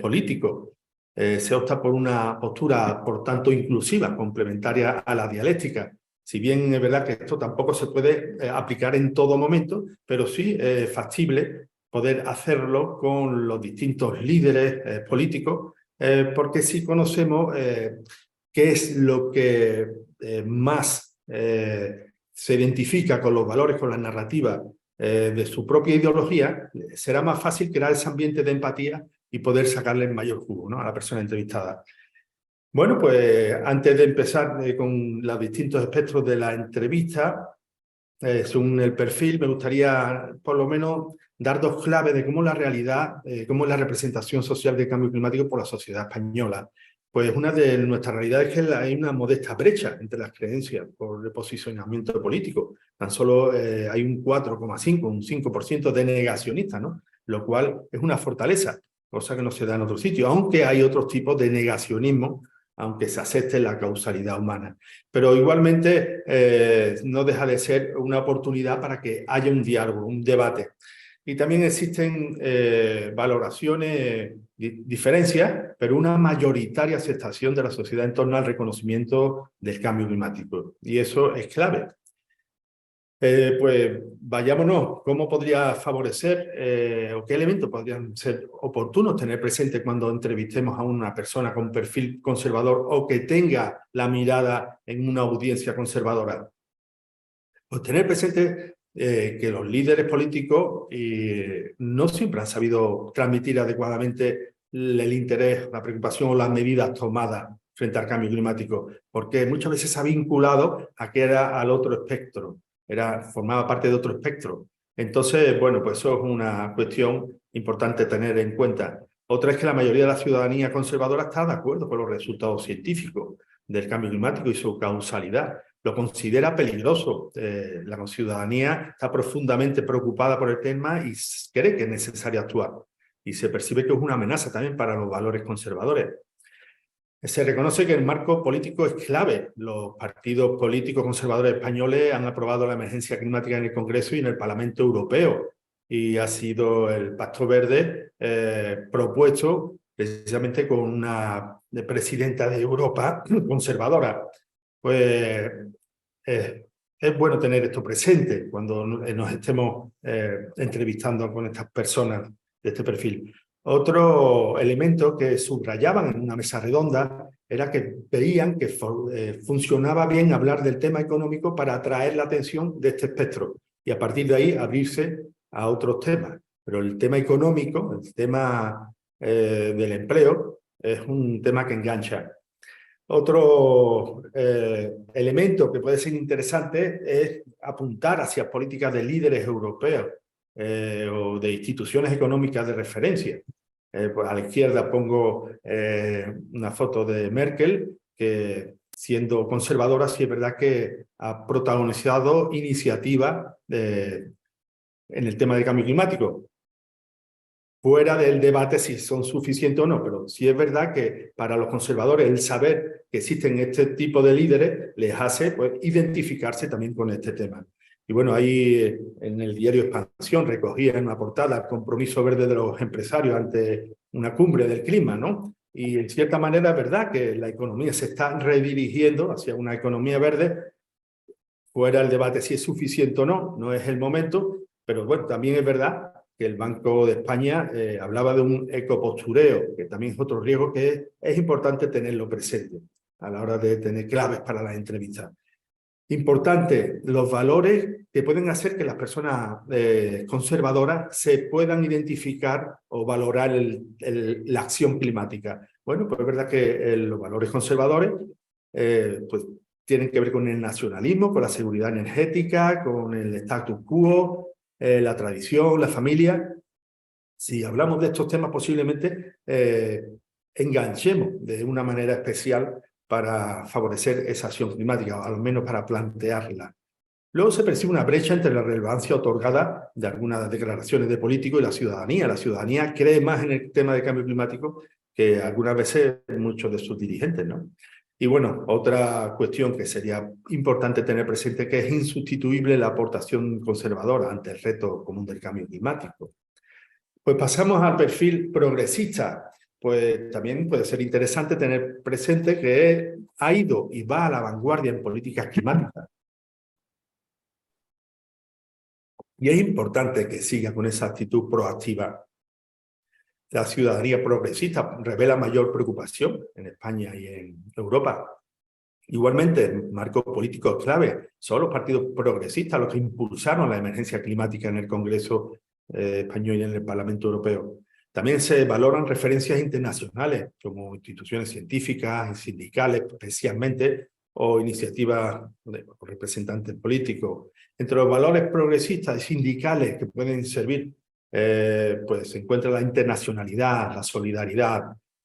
políticos. Se opta por una postura, por tanto, inclusiva, complementaria a la dialéctica. Si bien es verdad que esto tampoco se puede aplicar en todo momento, pero sí es factible poder hacerlo con los distintos líderes políticos, porque sí conocemos qué es lo que más se identifica con los valores, con la narrativa de su propia ideología, será más fácil crear ese ambiente de empatía y poder sacarle el mayor jugo, ¿no?, a la persona entrevistada. Bueno, pues antes de empezar con los distintos espectros de la entrevista, según el perfil, me gustaría por lo menos dar dos claves de cómo la realidad, cómo es la representación social del cambio climático por la sociedad española. Pues una de nuestras realidades es que hay una modesta brecha entre las creencias por el posicionamiento político. Tan solo hay un 4,5, un 5% de negacionistas, ¿no?, lo cual es una fortaleza, cosa que no se da en otros sitios, aunque hay otros tipos de negacionismo, aunque se acepte la causalidad humana. Pero igualmente no deja de ser una oportunidad para que haya un diálogo, un debate. Y también existen valoraciones, diferencias, pero una mayoritaria aceptación de la sociedad en torno al reconocimiento del cambio climático. Y eso es clave. Pues vayámonos, ¿cómo podría favorecer o qué elementos podrían ser oportunos tener presente cuando entrevistemos a una persona con perfil conservador o que tenga la mirada en una audiencia conservadora? Pues tener presente que los líderes políticos no siempre han sabido transmitir adecuadamente el interés, la preocupación o las medidas tomadas frente al cambio climático, porque muchas veces se ha vinculado a que era al otro espectro. Formaba parte de otro espectro. Entonces, bueno, pues eso es una cuestión importante tener en cuenta. Otra es que la mayoría de la ciudadanía conservadora está de acuerdo con los resultados científicos del cambio climático y su causalidad. Lo considera peligroso. La ciudadanía está profundamente preocupada por el tema y cree que es necesario actuar. Y se percibe que es una amenaza también para los valores conservadores. Se reconoce que el marco político es clave. Los partidos políticos conservadores españoles han aprobado la emergencia climática en el Congreso y en el Parlamento Europeo. Y ha sido el Pacto Verde propuesto precisamente con una presidenta de Europa conservadora. Pues es bueno tener esto presente cuando nos estemos entrevistando con estas personas de este perfil. Otro elemento que subrayaban en una mesa redonda era que veían que funcionaba bien hablar del tema económico para atraer la atención de este espectro y a partir de ahí abrirse a otros temas. Pero el tema económico, el tema del empleo, es un tema que engancha. Otro elemento que puede ser interesante es apuntar hacia políticas de líderes europeos o de instituciones económicas de referencia. Pues a la izquierda pongo una foto de Merkel, que siendo conservadora sí es verdad que ha protagonizado iniciativas en el tema del cambio climático. Fuera del debate si son suficientes o no, pero sí es verdad que para los conservadores el saber que existen este tipo de líderes les hace pues, identificarse también con este tema. Y bueno, ahí en el diario Expansión recogía en una portada el compromiso verde de los empresarios ante una cumbre del clima, ¿no? Y en cierta manera es verdad que la economía se está redirigiendo hacia una economía verde. Fuera el debate si es suficiente o no, no es el momento, pero bueno, también es verdad que el Banco de España hablaba de un ecopostureo, que también es otro riesgo que es importante tenerlo presente a la hora de tener claves para las entrevistas. Importante, los valores que pueden hacer que las personas conservadoras se puedan identificar o valorar la acción climática. Bueno, pues es verdad que los valores conservadores pues tienen que ver con el nacionalismo, con la seguridad energética, con el status quo, la tradición, la familia. Si hablamos de estos temas, posiblemente enganchemos de una manera especial para favorecer esa acción climática, o al menos para plantearla. Luego se percibe una brecha entre la relevancia otorgada de algunas declaraciones de políticos y la ciudadanía. La ciudadanía cree más en el tema de cambio climático que algunas veces muchos de sus dirigentes, ¿no? Y bueno, otra cuestión que sería importante tener presente que es insustituible la aportación conservadora ante el reto común del cambio climático. Pues pasamos al perfil progresista. Pues también puede ser interesante tener presente que ha ido y va a la vanguardia en políticas climáticas. Y es importante que siga con esa actitud proactiva. La ciudadanía progresista revela mayor preocupación en España y en Europa Igualmente, marco político clave, son los partidos progresistas los que impulsaron la emergencia climática en el Congreso español y en el Parlamento Europeo. También se valoran referencias internacionales, como instituciones científicas y sindicales, especialmente, o iniciativas de representantes políticos. Entre los valores progresistas y sindicales que pueden servir, pues se encuentra la internacionalidad, la solidaridad,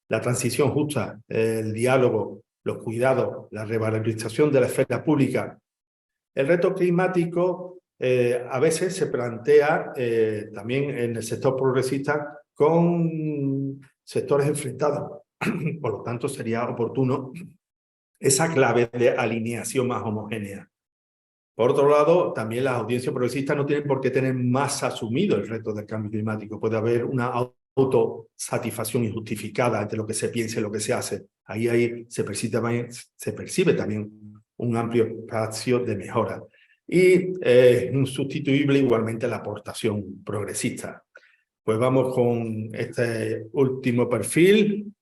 la transición justa, el diálogo, los cuidados, la revalorización de la esfera pública. El reto climático a veces se plantea también en el sector progresista con sectores enfrentados. Por lo tanto, sería oportuno esa clave de alineación más homogénea. Por otro lado, también las audiencias progresistas no tienen por qué tener más asumido el reto del cambio climático. Puede haber una autosatisfacción injustificada entre lo que se piensa y lo que se hace. Ahí se percibe también un amplio espacio de mejora. Y insustituible igualmente la aportación progresista. Pues vamos con este último perfil,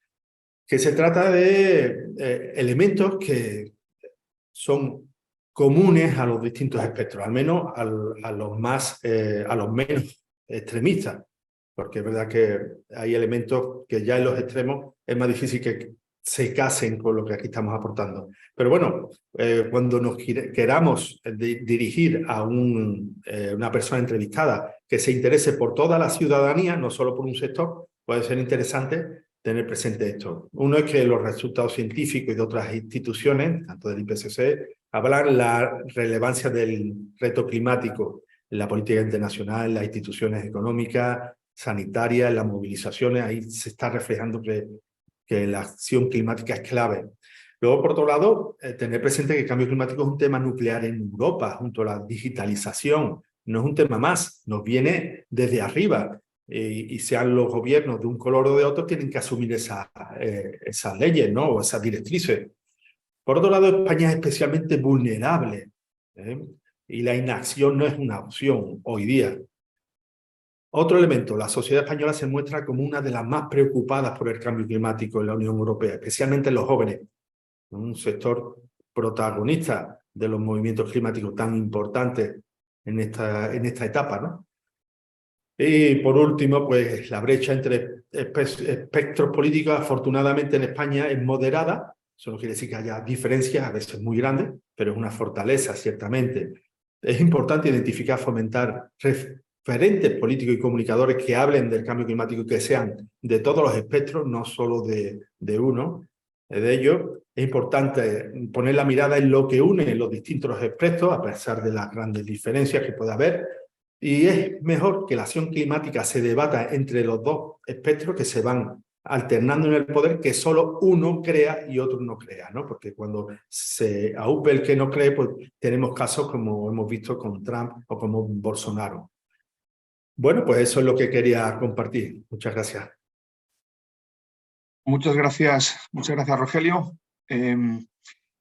que se trata de elementos que son comunes a los distintos espectros, al menos a los menos extremistas, porque es verdad que hay elementos que ya en los extremos es más difícil que se casen con lo que aquí estamos aportando. Pero bueno, cuando nos queramos dirigir a una persona entrevistada que se interese por toda la ciudadanía, no solo por un sector, puede ser interesante tener presente esto. Uno es que los resultados científicos y de otras instituciones, tanto del IPCC, hablan la relevancia del reto climático en la política internacional, en las instituciones económicas, sanitarias, en las movilizaciones. Ahí se está reflejando que la acción climática es clave. Luego, por otro lado, tener presente que el cambio climático es un tema nuclear en Europa, junto a la digitalización. No es un tema más, nos viene desde arriba. Y sean los gobiernos de un color o de otro, tienen que asumir esas leyes, ¿no? O esas directrices. Por otro lado, España es especialmente vulnerable, y la inacción no es una opción hoy día. Otro elemento, la sociedad española se muestra como una de las más preocupadas por el cambio climático en la Unión Europea, especialmente los jóvenes, un sector protagonista de los movimientos climáticos tan importantes en esta etapa, ¿no? Y por último, pues la brecha entre espectros políticos, afortunadamente en España, es moderada. Eso no quiere decir que haya diferencias, a veces muy grandes, pero es una fortaleza, ciertamente. Es importante identificar, fomentar referentes políticos y comunicadores que hablen del cambio climático y que sean de todos los espectros, no solo de uno de ellos. Es importante poner la mirada en lo que une los distintos espectros, a pesar de las grandes diferencias que pueda haber. Y es mejor que la acción climática se debata entre los dos espectros que se van alternando en el poder, que solo uno crea y otro no crea, ¿no? Porque cuando se aupe el que no cree, pues tenemos casos como hemos visto con Trump o como Bolsonaro. Bueno, pues eso es lo que quería compartir. Muchas gracias. Muchas gracias, Rogelio.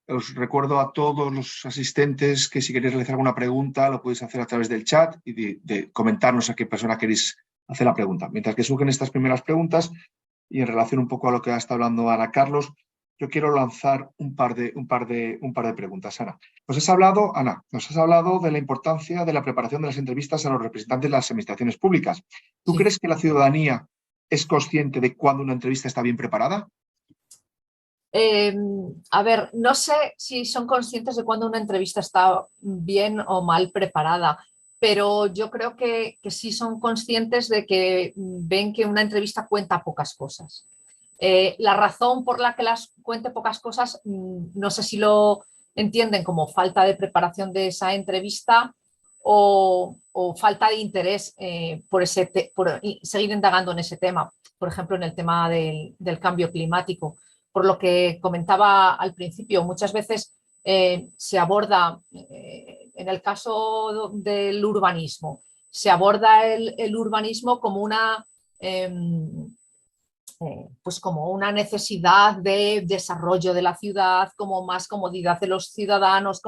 Os recuerdo a todos los asistentes que si queréis realizar alguna pregunta lo podéis hacer a través del chat y de comentarnos a qué persona queréis hacer la pregunta. Mientras que surgen estas primeras preguntas y en relación un poco a lo que ha estado hablando Ana Carlos, yo quiero lanzar un par de preguntas. Ana, nos has hablado de la importancia de la preparación de las entrevistas a los representantes de las administraciones públicas. ¿Tú Sí. crees que la ciudadanía es consciente de cuándo una entrevista está bien preparada? A ver, no sé si son conscientes de cuándo una entrevista está bien o mal preparada, pero yo creo que sí son conscientes de que ven que una entrevista cuenta pocas cosas. La razón por la que las cuente pocas cosas, no sé si lo entienden como falta de preparación de esa entrevista o falta de interés por seguir indagando en ese tema, por ejemplo, en el tema del cambio climático. Por lo que comentaba al principio, muchas veces se aborda, en el caso del urbanismo, se aborda el urbanismo como pues como una necesidad de desarrollo de la ciudad, como más comodidad de los ciudadanos,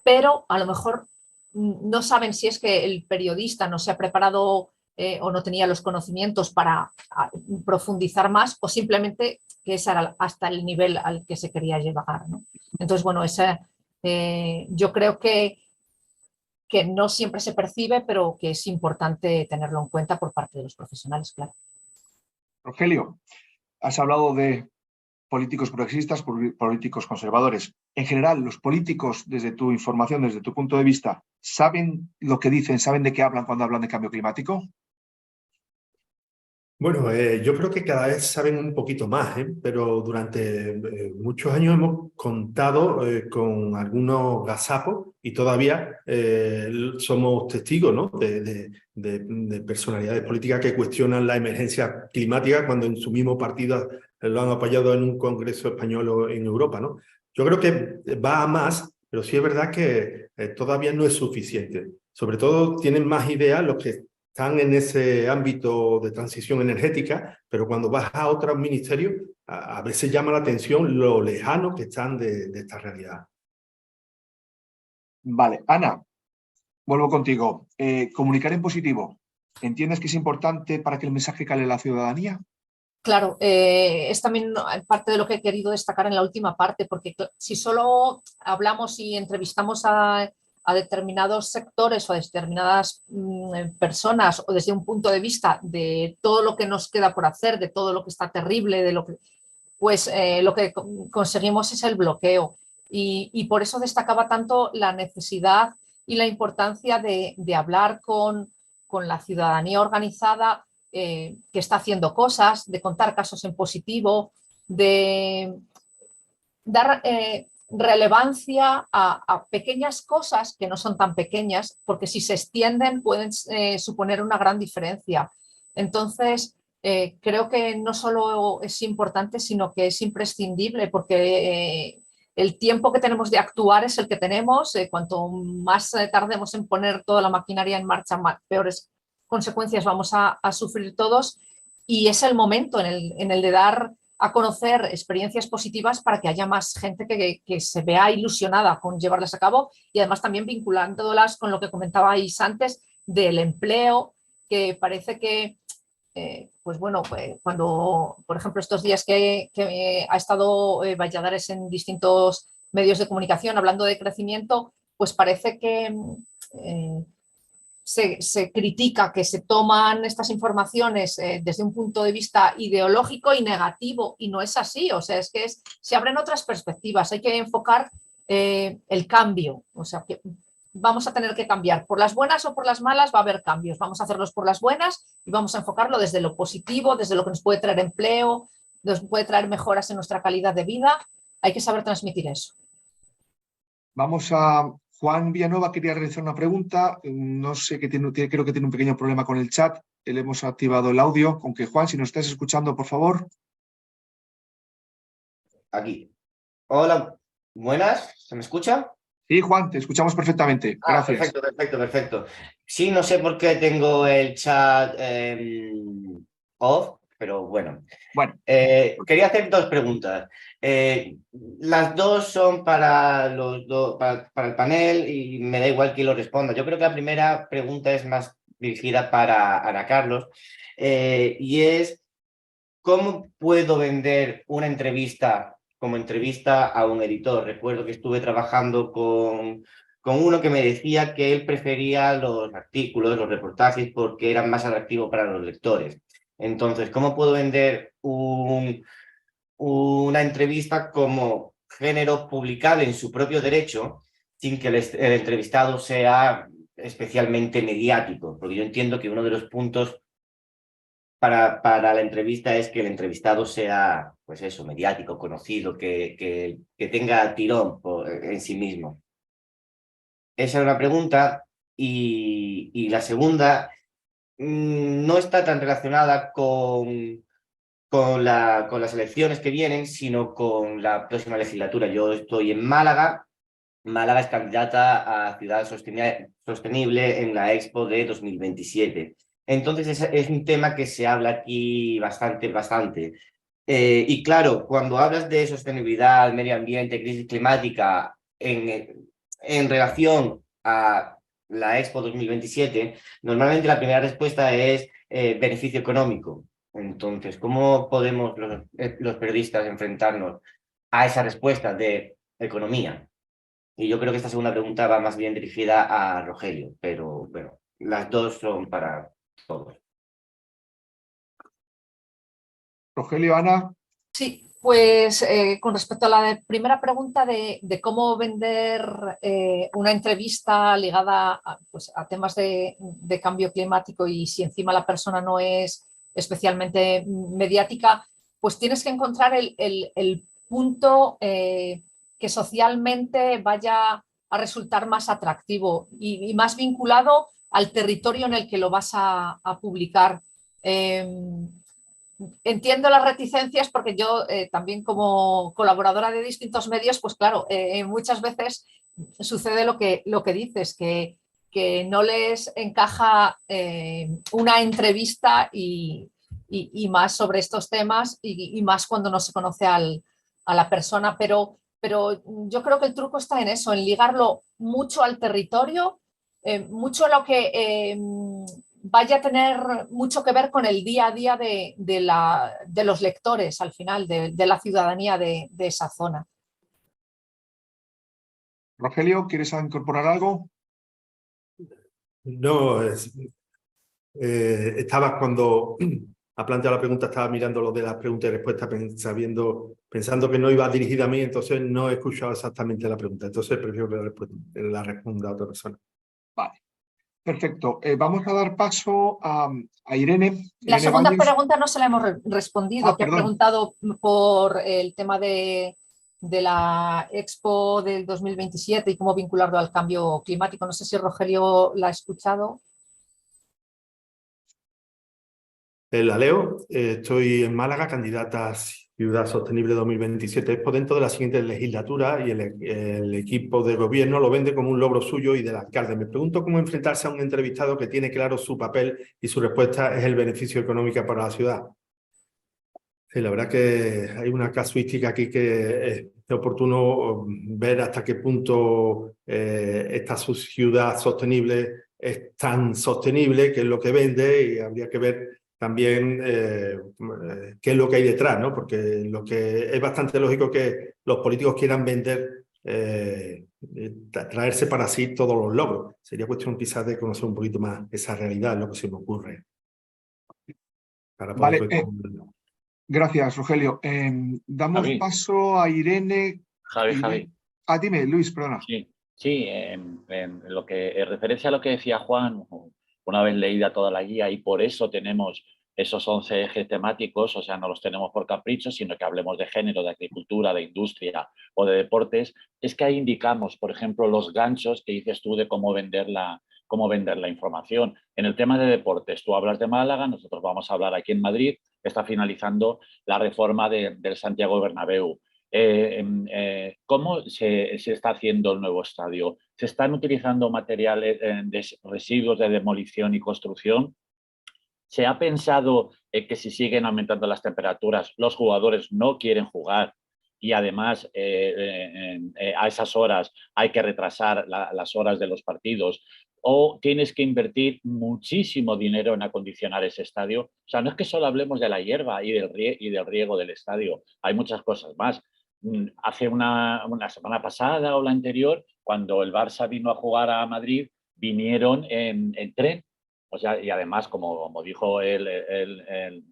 pero a lo mejor no saben si es que el periodista no se ha preparado o no tenía los conocimientos para profundizar más, o simplemente que ese era hasta el nivel al que se quería llegar, ¿no? Entonces, bueno, yo creo que no siempre se percibe, pero que es importante tenerlo en cuenta por parte de los profesionales, claro. Rogelio, has hablado de políticos progresistas, políticos conservadores. En general, los políticos, desde tu información, desde tu punto de vista, ¿saben lo que dicen, saben de qué hablan cuando hablan de cambio climático? Bueno, yo creo que cada vez saben un poquito más, pero durante muchos años hemos contado con algunos gazapos y todavía somos testigos, ¿no? de personalidades políticas que cuestionan la emergencia climática cuando en su mismo partido lo han apoyado en un congreso español o en Europa, ¿no? Yo creo que va a más, pero sí es verdad que todavía no es suficiente. Sobre todo tienen más ideas los que están en ese ámbito de transición energética, pero cuando vas a otros ministerios, a veces llama la atención lo lejanos que están de esta realidad. Vale, Ana, vuelvo contigo. Comunicar en positivo, ¿entiendes que es importante para que el mensaje cale a la ciudadanía? Claro, es también parte de lo que he querido destacar en la última parte, porque si solo hablamos y entrevistamos a determinados sectores o a determinadas personas, o desde un punto de vista de todo lo que nos queda por hacer, de todo lo que está terrible, pues lo que conseguimos es el bloqueo. Y por eso destacaba tanto la necesidad y la importancia de hablar con la ciudadanía organizada, que está haciendo cosas, de contar casos en positivo, de dar relevancia a pequeñas cosas que no son tan pequeñas, porque si se extienden pueden suponer una gran diferencia. Entonces, creo que no solo es importante, sino que es imprescindible, porque el tiempo que tenemos de actuar es el que tenemos. Cuanto más tardemos en poner toda la maquinaria en marcha, peores consecuencias vamos a sufrir todos, y es el momento en el de dar a conocer experiencias positivas para que haya más gente que se vea ilusionada con llevarlas a cabo, y además también vinculándolas con lo que comentabais antes del empleo, que parece que pues bueno, cuando, por ejemplo, estos días que ha estado Valladares en distintos medios de comunicación hablando de crecimiento, pues parece que se critica que se toman estas informaciones desde un punto de vista ideológico y negativo, y no es así. O sea, es que se abren otras perspectivas, hay que enfocar el cambio. O sea, que vamos a tener que cambiar, por las buenas o por las malas va a haber cambios, vamos a hacerlos por las buenas y vamos a enfocarlo desde lo positivo, desde lo que nos puede traer empleo, nos puede traer mejoras en nuestra calidad de vida. Hay que saber transmitir eso. Vamos a... Juan Villanueva quería realizar una pregunta. No sé, creo que tiene un pequeño problema con el chat. Le hemos activado el audio. Con que, Juan, si nos estás escuchando, por favor. Aquí. Hola, buenas, ¿se me escucha? Sí, Juan, te escuchamos perfectamente. Gracias. Perfecto. Sí, no sé por qué tengo el chat off, pero bueno. Quería hacer dos preguntas. Las dos son para el panel y me da igual quién lo responda. Yo creo que la primera pregunta es más dirigida para Ana Carlos, y es: ¿cómo puedo vender una entrevista como entrevista a un editor? Recuerdo que estuve trabajando con uno que me decía que él prefería los artículos, los reportajes, porque eran más atractivos para los lectores. Entonces, ¿cómo puedo vender una entrevista como género publicable en su propio derecho sin que el entrevistado sea especialmente mediático? Porque yo entiendo que uno de los puntos para la entrevista es que el entrevistado sea, pues eso, mediático, conocido, que tenga tirón en sí mismo. Esa es una pregunta. Y la segunda no está tan relacionada con las elecciones que vienen, sino con la próxima legislatura. Yo estoy en Málaga. Málaga es candidata a Ciudad Sostenible en la Expo de 2027. Entonces es un tema que se habla aquí bastante. Y claro, cuando hablas de sostenibilidad, medio ambiente, crisis climática, en relación a la Expo 2027, normalmente la primera respuesta es beneficio económico. Entonces, ¿cómo podemos los periodistas enfrentarnos a esa respuesta de economía? Y yo creo que esta segunda pregunta va más bien dirigida a Rogelio, pero bueno, las dos son para todos. Rogelio, Ana. Sí, pues con respecto a la primera pregunta de cómo vender una entrevista ligada pues, a temas de cambio climático y si encima la persona no es especialmente mediática, pues tienes que encontrar el punto que socialmente vaya a resultar más atractivo y más vinculado al territorio en el que lo vas a publicar. Entiendo las reticencias porque yo también como colaboradora de distintos medios, pues claro, muchas veces sucede lo que dices, que no les encaja una entrevista y más sobre estos temas y más cuando no se conoce a la persona, pero yo creo que el truco está en eso, en ligarlo mucho al territorio, mucho a lo que vaya a tener mucho que ver con el día a día de los lectores al final, de la ciudadanía de esa zona. Rogelio, ¿quieres incorporar algo? No, estaba cuando ha planteado la pregunta, estaba mirando lo de las preguntas y respuestas pensando que no iba dirigida a mí, entonces no he escuchado exactamente la pregunta, entonces prefiero que la responda a otra persona. Vale, perfecto. Vamos a dar paso a Irene. La Irene segunda Baños. pregunta no se la hemos respondido, que ha preguntado por el tema de la Expo del 2027 y cómo vincularlo al cambio climático. No sé si Rogelio la ha escuchado. La leo. Estoy en Málaga, candidata a Ciudad Sostenible 2027 Expo dentro de la siguiente legislatura y el equipo de gobierno lo vende como un logro suyo y del alcalde. Me pregunto cómo enfrentarse a un entrevistado que tiene claro su papel y su respuesta es el beneficio económico para la ciudad. Sí, la verdad que hay una casuística aquí que es oportuno ver hasta qué punto esta ciudad sostenible es tan sostenible, qué es lo que vende, y habría que ver también qué es lo que hay detrás, ¿no? Porque lo que es bastante lógico que los políticos quieran vender, traerse para sí todos los logros. Sería cuestión quizás de conocer un poquito más esa realidad, lo que se me ocurre. Para poder Gracias, Rogelio. Damos paso a Irene. Javi. Dime, Luis, perdona. Sí, en lo que referencia a lo que decía Juan, una vez leída toda la guía, y por eso tenemos esos 11 ejes temáticos, o sea, no los tenemos por capricho, sino que hablemos de género, de agricultura, de industria o de deportes, es que ahí indicamos, por ejemplo, los ganchos que dices tú de cómo vender la información. En el tema de deportes, tú hablas de Málaga, nosotros vamos a hablar aquí en Madrid, está finalizando la reforma del Santiago Bernabéu. ¿Cómo se está haciendo el nuevo estadio? ¿Se están utilizando materiales de residuos de demolición y construcción? ¿Se ha pensado que si siguen aumentando las temperaturas, los jugadores no quieren jugar y además a esas horas hay que retrasar las horas de los partidos? ¿O tienes que invertir muchísimo dinero en acondicionar ese estadio? O sea, no es que solo hablemos de la hierba y del riego del estadio, hay muchas cosas más. Hace una semana pasada o la anterior, cuando el Barça vino a jugar a Madrid, vinieron en tren. O sea, y además, como dijo el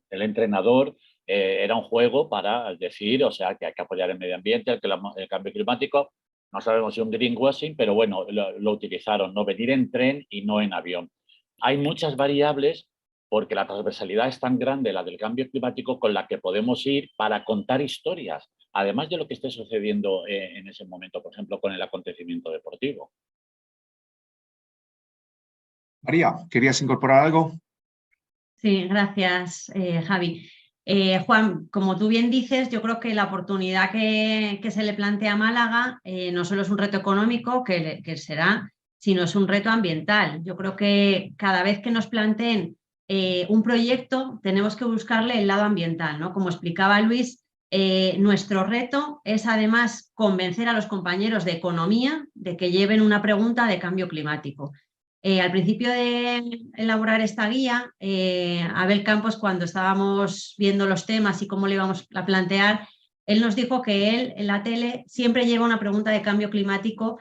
entrenador, era un juego para decir, o sea, que hay que apoyar el medio ambiente, el cambio climático. No sabemos si un greenwashing, pero bueno, lo utilizaron, no venir en tren y no en avión. Hay muchas variables porque la transversalidad es tan grande, la del cambio climático, con la que podemos ir para contar historias, además de lo que esté sucediendo en ese momento, por ejemplo, con el acontecimiento deportivo. María, ¿querías incorporar algo? Sí, gracias, Javi. Juan, como tú bien dices, yo creo que la oportunidad que se le plantea a Málaga no solo es un reto económico, que será, sino es un reto ambiental. Yo creo que cada vez que nos planteen un proyecto, tenemos que buscarle el lado ambiental, ¿no? Como explicaba Luis, nuestro reto es además convencer a los compañeros de economía de que lleven una pregunta de cambio climático. Al principio de elaborar esta guía, Abel Campos, cuando estábamos viendo los temas y cómo le íbamos a plantear, él nos dijo que él en la tele siempre lleva una pregunta de cambio climático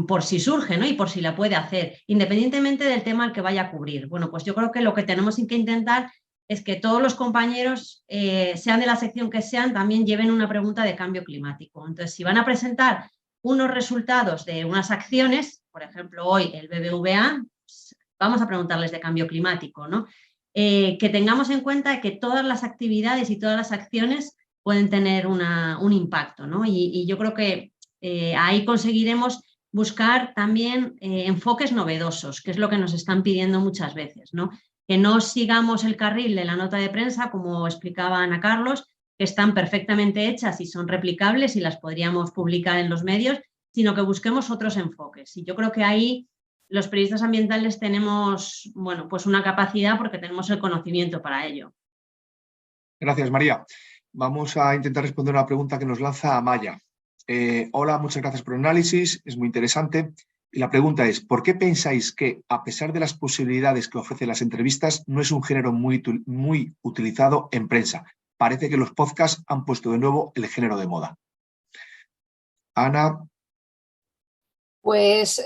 por si surge, ¿no? Y por si la puede hacer, independientemente del tema al que vaya a cubrir. Bueno, pues yo creo que lo que tenemos que intentar es que todos los compañeros, sean de la sección que sean, también lleven una pregunta de cambio climático. Entonces, si van a presentar unos resultados de unas acciones, por ejemplo, hoy el BBVA, pues vamos a preguntarles de cambio climático, ¿no? Que tengamos en cuenta que todas las actividades y todas las acciones pueden tener un impacto, ¿no? Y yo creo que ahí conseguiremos buscar también enfoques novedosos, que es lo que nos están pidiendo muchas veces, ¿no? Que no sigamos el carril de la nota de prensa, como explicaba Ana Carlos, que están perfectamente hechas y son replicables y las podríamos publicar en los medios, sino que busquemos otros enfoques. Y yo creo que ahí los periodistas ambientales tenemos, bueno, pues una capacidad porque tenemos el conocimiento para ello. Gracias, María. Vamos a intentar responder una pregunta que nos lanza Amaya. Hola, muchas gracias por el análisis, es muy interesante. Y la pregunta es, ¿por qué pensáis que, a pesar de las posibilidades que ofrecen las entrevistas, no es un género muy utilizado en prensa? Parece que los podcasts han puesto de nuevo el género de moda. Ana. Pues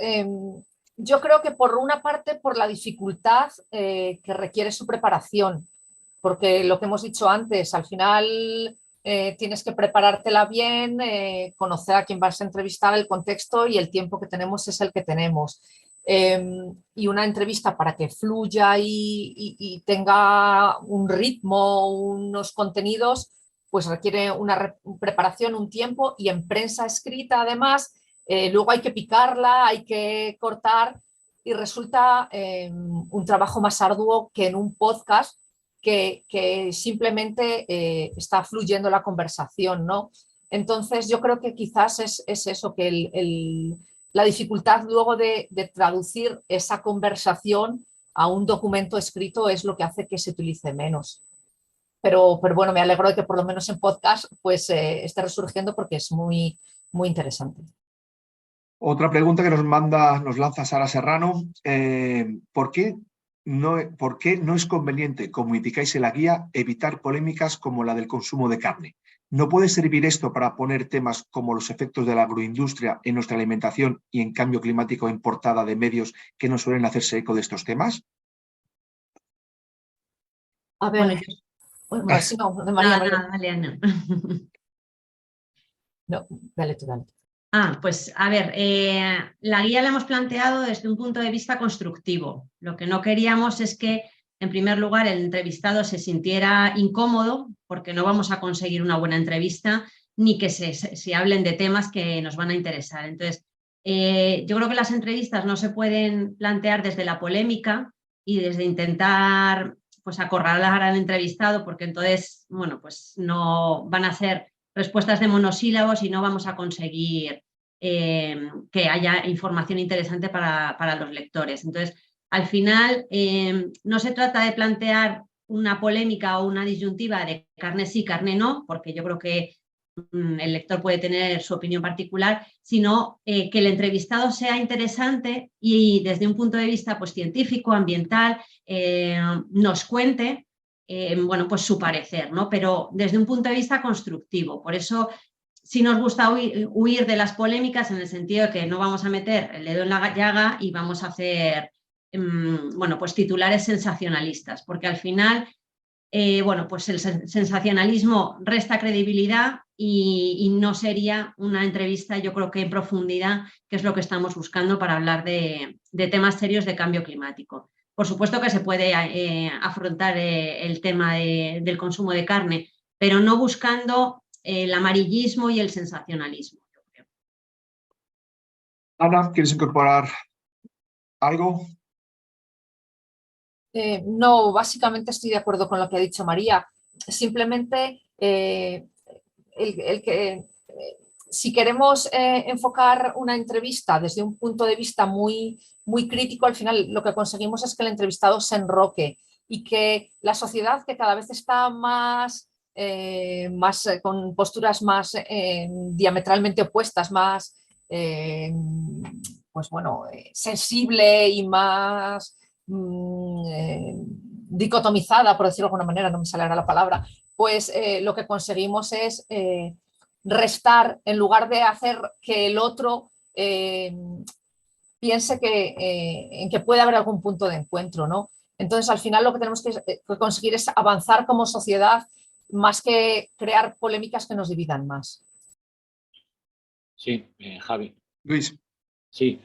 yo creo que por una parte por la dificultad que requiere su preparación, porque lo que hemos dicho antes, al final tienes que preparártela bien, conocer a quién vas a entrevistar, el contexto y el tiempo que tenemos es el que tenemos. Y una entrevista para que fluya y tenga un ritmo, unos contenidos, pues requiere una preparación, un tiempo, y en prensa escrita además, luego hay que picarla, hay que cortar y resulta un trabajo más arduo que en un podcast que simplemente está fluyendo la conversación, ¿no? Entonces yo creo que quizás es eso, que la dificultad luego de traducir esa conversación a un documento escrito es lo que hace que se utilice menos. Pero bueno, me alegro de que por lo menos en podcast pues esté resurgiendo porque es muy, muy interesante. Otra pregunta que nos lanza Sara Serrano. ¿Por qué no es conveniente, como indicáis en la guía, evitar polémicas como la del consumo de carne? ¿No puede servir esto para poner temas como los efectos de la agroindustria en nuestra alimentación y en cambio climático en portada de medios que no suelen hacerse eco de estos temas? A ver, bueno, si no, de María. Dale, Ana. No, dale tú, dale. Pues a ver, la guía la hemos planteado desde un punto de vista constructivo. Lo que no queríamos es que, en primer lugar, el entrevistado se sintiera incómodo porque no vamos a conseguir una buena entrevista ni que se hablen de temas que nos van a interesar. Entonces, yo creo que las entrevistas no se pueden plantear desde la polémica y desde intentar pues acorralar al entrevistado, porque entonces, bueno, pues no van a ser respuestas de monosílabos y no vamos a conseguir que haya información interesante para los lectores. Entonces, al final, no se trata de plantear una polémica o una disyuntiva de carne sí, carne no, porque yo creo que el lector puede tener su opinión particular, sino que el entrevistado sea interesante y desde un punto de vista pues, científico, ambiental, nos cuente bueno, pues su parecer, ¿no? Pero desde un punto de vista constructivo. Por eso sí nos gusta huir de las polémicas en el sentido de que no vamos a meter el dedo en la llaga y vamos a hacer, bueno, pues titulares sensacionalistas, porque al final, bueno, pues el sensacionalismo resta credibilidad y no sería una entrevista, yo creo que en profundidad, que es lo que estamos buscando para hablar de temas serios de cambio climático. Por supuesto que se puede afrontar el tema del consumo de carne, pero no buscando el amarillismo y el sensacionalismo. Yo creo. Ana, ¿quieres incorporar algo? No, básicamente estoy de acuerdo con lo que ha dicho María. Simplemente si queremos enfocar una entrevista desde un punto de vista muy, muy crítico, al final lo que conseguimos es que el entrevistado se enroque y que la sociedad, que cada vez está más con posturas más diametralmente opuestas, más pues bueno, sensible y más dicotomizada, por decirlo de alguna manera, no me sale ahora la palabra, pues lo que conseguimos es restar, en lugar de hacer que el otro piense en que puede haber algún punto de encuentro, ¿no? Entonces, al final lo que tenemos que conseguir es avanzar como sociedad más que crear polémicas que nos dividan más. Sí, Javi. Luis. Sí,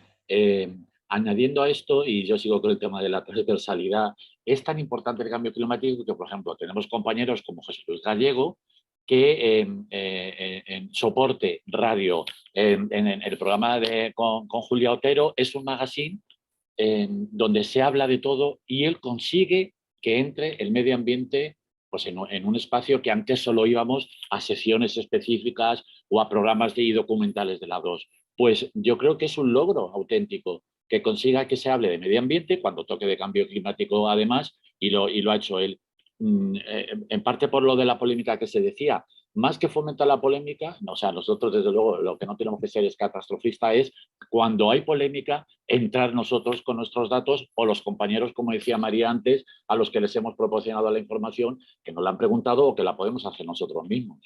añadiendo a esto, y yo sigo con el tema de la transversalidad, es tan importante el cambio climático que, por ejemplo, tenemos compañeros como Jesús Luis Gallego, que en Soporte Radio, en el programa con Julia Otero, es un magazine donde se habla de todo y él consigue que entre el medio ambiente pues en un espacio que antes solo íbamos a sesiones específicas o a programas y documentales de la 2. Pues yo creo que es un logro auténtico que consiga que se hable de medio ambiente cuando toque de cambio climático además, y lo ha hecho él. En parte por lo de la polémica que se decía, más que fomentar la polémica, o sea, nosotros desde luego lo que no tenemos que ser es catastrofista, es cuando hay polémica entrar nosotros con nuestros datos o los compañeros, como decía María antes, a los que les hemos proporcionado la información, que nos la han preguntado o que la podemos hacer nosotros mismos.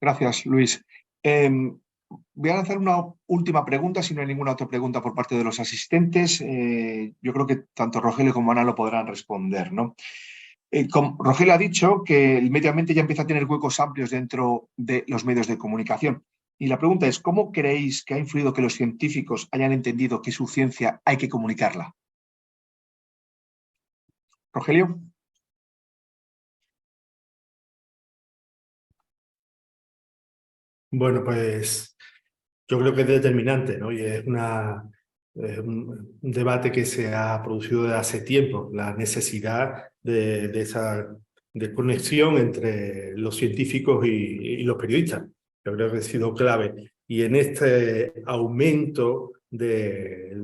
Gracias, Luis. Voy a lanzar una última pregunta, si no hay ninguna otra pregunta por parte de los asistentes. Yo creo que tanto Rogelio como Ana lo podrán responder, ¿no? Rogelio ha dicho que el medio ambiente ya empieza a tener huecos amplios dentro de los medios de comunicación. Y la pregunta es, ¿cómo creéis que ha influido que los científicos hayan entendido que su ciencia hay que comunicarla? Rogelio. Bueno, pues yo creo que es determinante, ¿no? Y es un debate que se ha producido desde hace tiempo, la necesidad de esa conexión entre los científicos y los periodistas. Yo creo que ha sido clave. Y en este aumento de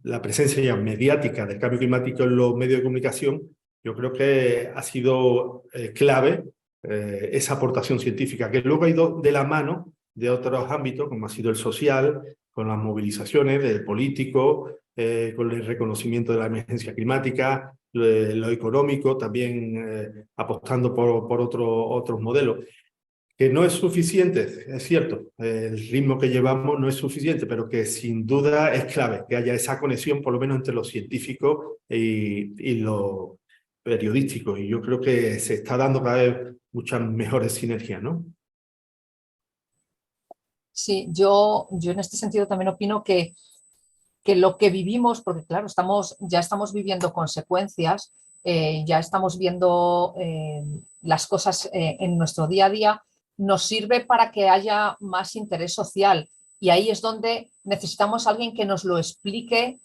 la presencia ya mediática del cambio climático en los medios de comunicación, yo creo que ha sido clave esa aportación científica, que luego ha ido de la mano de otros ámbitos, como ha sido el social, con las movilizaciones del político, con el reconocimiento de la emergencia climática, lo económico, también apostando por otros modelos. Que no es suficiente, es cierto, el ritmo que llevamos no es suficiente, pero que sin duda es clave que haya esa conexión, por lo menos entre los científicos y los periodísticos. Y yo creo que se está dando cada vez muchas mejores sinergias, ¿no? Sí, yo en este sentido también opino que lo que vivimos, porque claro, ya estamos viviendo consecuencias, ya estamos viendo las cosas en nuestro día a día, nos sirve para que haya más interés social. Y ahí es donde necesitamos a alguien que nos lo explique,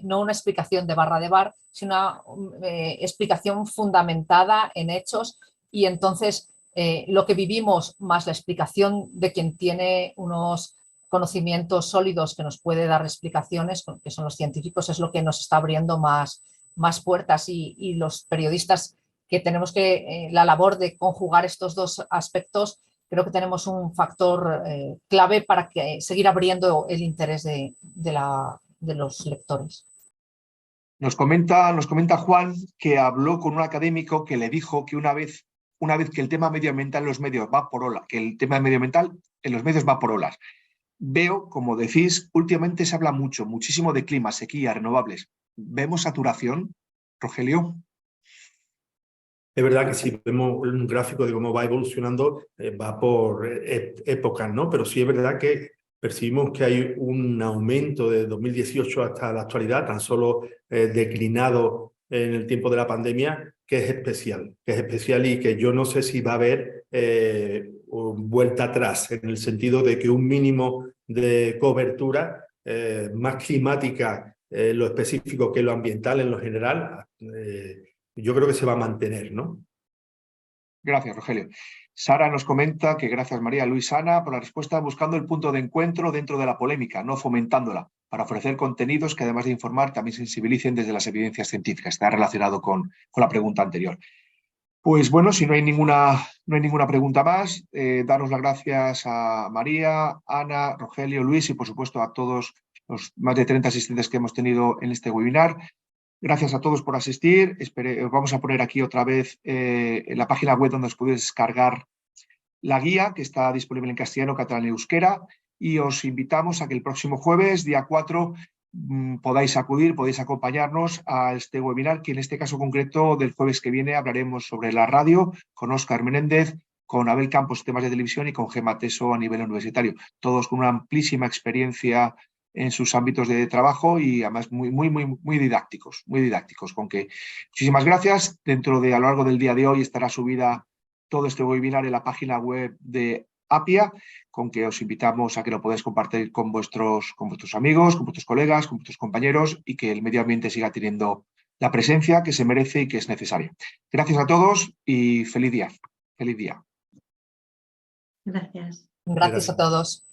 no una explicación de barra de bar, sino una explicación fundamentada en hechos. Y entonces lo que vivimos más la explicación de quien tiene unos conocimientos sólidos que nos puede dar explicaciones, que son los científicos, es lo que nos está abriendo más puertas, y los periodistas que tenemos la labor de conjugar estos dos aspectos, creo que tenemos un factor clave para seguir abriendo el interés de los lectores. Nos comenta Juan que habló con un académico que le dijo que una vez que el tema medioambiental en los medios va por olas, que el tema medioambiental en los medios va por olas. Veo, como decís, últimamente se habla muchísimo de clima, sequía, renovables. ¿Vemos saturación, Rogelio? Es verdad que si vemos un gráfico de cómo va evolucionando, va por épocas, ¿no? Pero sí es verdad que percibimos que hay un aumento de 2018 hasta la actualidad, tan solo declinado en el tiempo de la pandemia, que es especial y que yo no sé si va a haber vuelta atrás, en el sentido de que un mínimo de cobertura más climática, lo específico que lo ambiental en lo general, yo creo que se va a mantener, ¿no? Gracias, Rogelio. Sara nos comenta que gracias, María, Luis, Ana, por la respuesta, buscando el punto de encuentro dentro de la polémica, no fomentándola, para ofrecer contenidos que, además de informar, también sensibilicen desde las evidencias científicas. Está relacionado con la pregunta anterior. Pues bueno, si no hay ninguna pregunta más, daros las gracias a María, Ana, Rogelio, Luis y por supuesto a todos los más de 30 asistentes que hemos tenido en este webinar. Gracias a todos por asistir. Os vamos a poner aquí otra vez en la página web donde os podéis descargar la guía que está disponible en castellano, catalán y euskera, y os invitamos a que el próximo jueves, día 4, podáis acudir, podéis acompañarnos a este webinar, que en este caso concreto del jueves que viene hablaremos sobre la radio con Óscar Menéndez, con Abel Campos, temas de televisión, y con Gemma Teso a nivel universitario. Todos con una amplísima experiencia en sus ámbitos de trabajo y además muy didácticos, con que muchísimas gracias. A lo largo del día de hoy estará subida todo este webinar en la página web de Appia, con que os invitamos a que lo podáis compartir con vuestros amigos, con vuestros colegas, con vuestros compañeros, y que el medio ambiente siga teniendo la presencia que se merece y que es necesaria. Gracias a todos y feliz día. Feliz día. Gracias. Gracias a todos.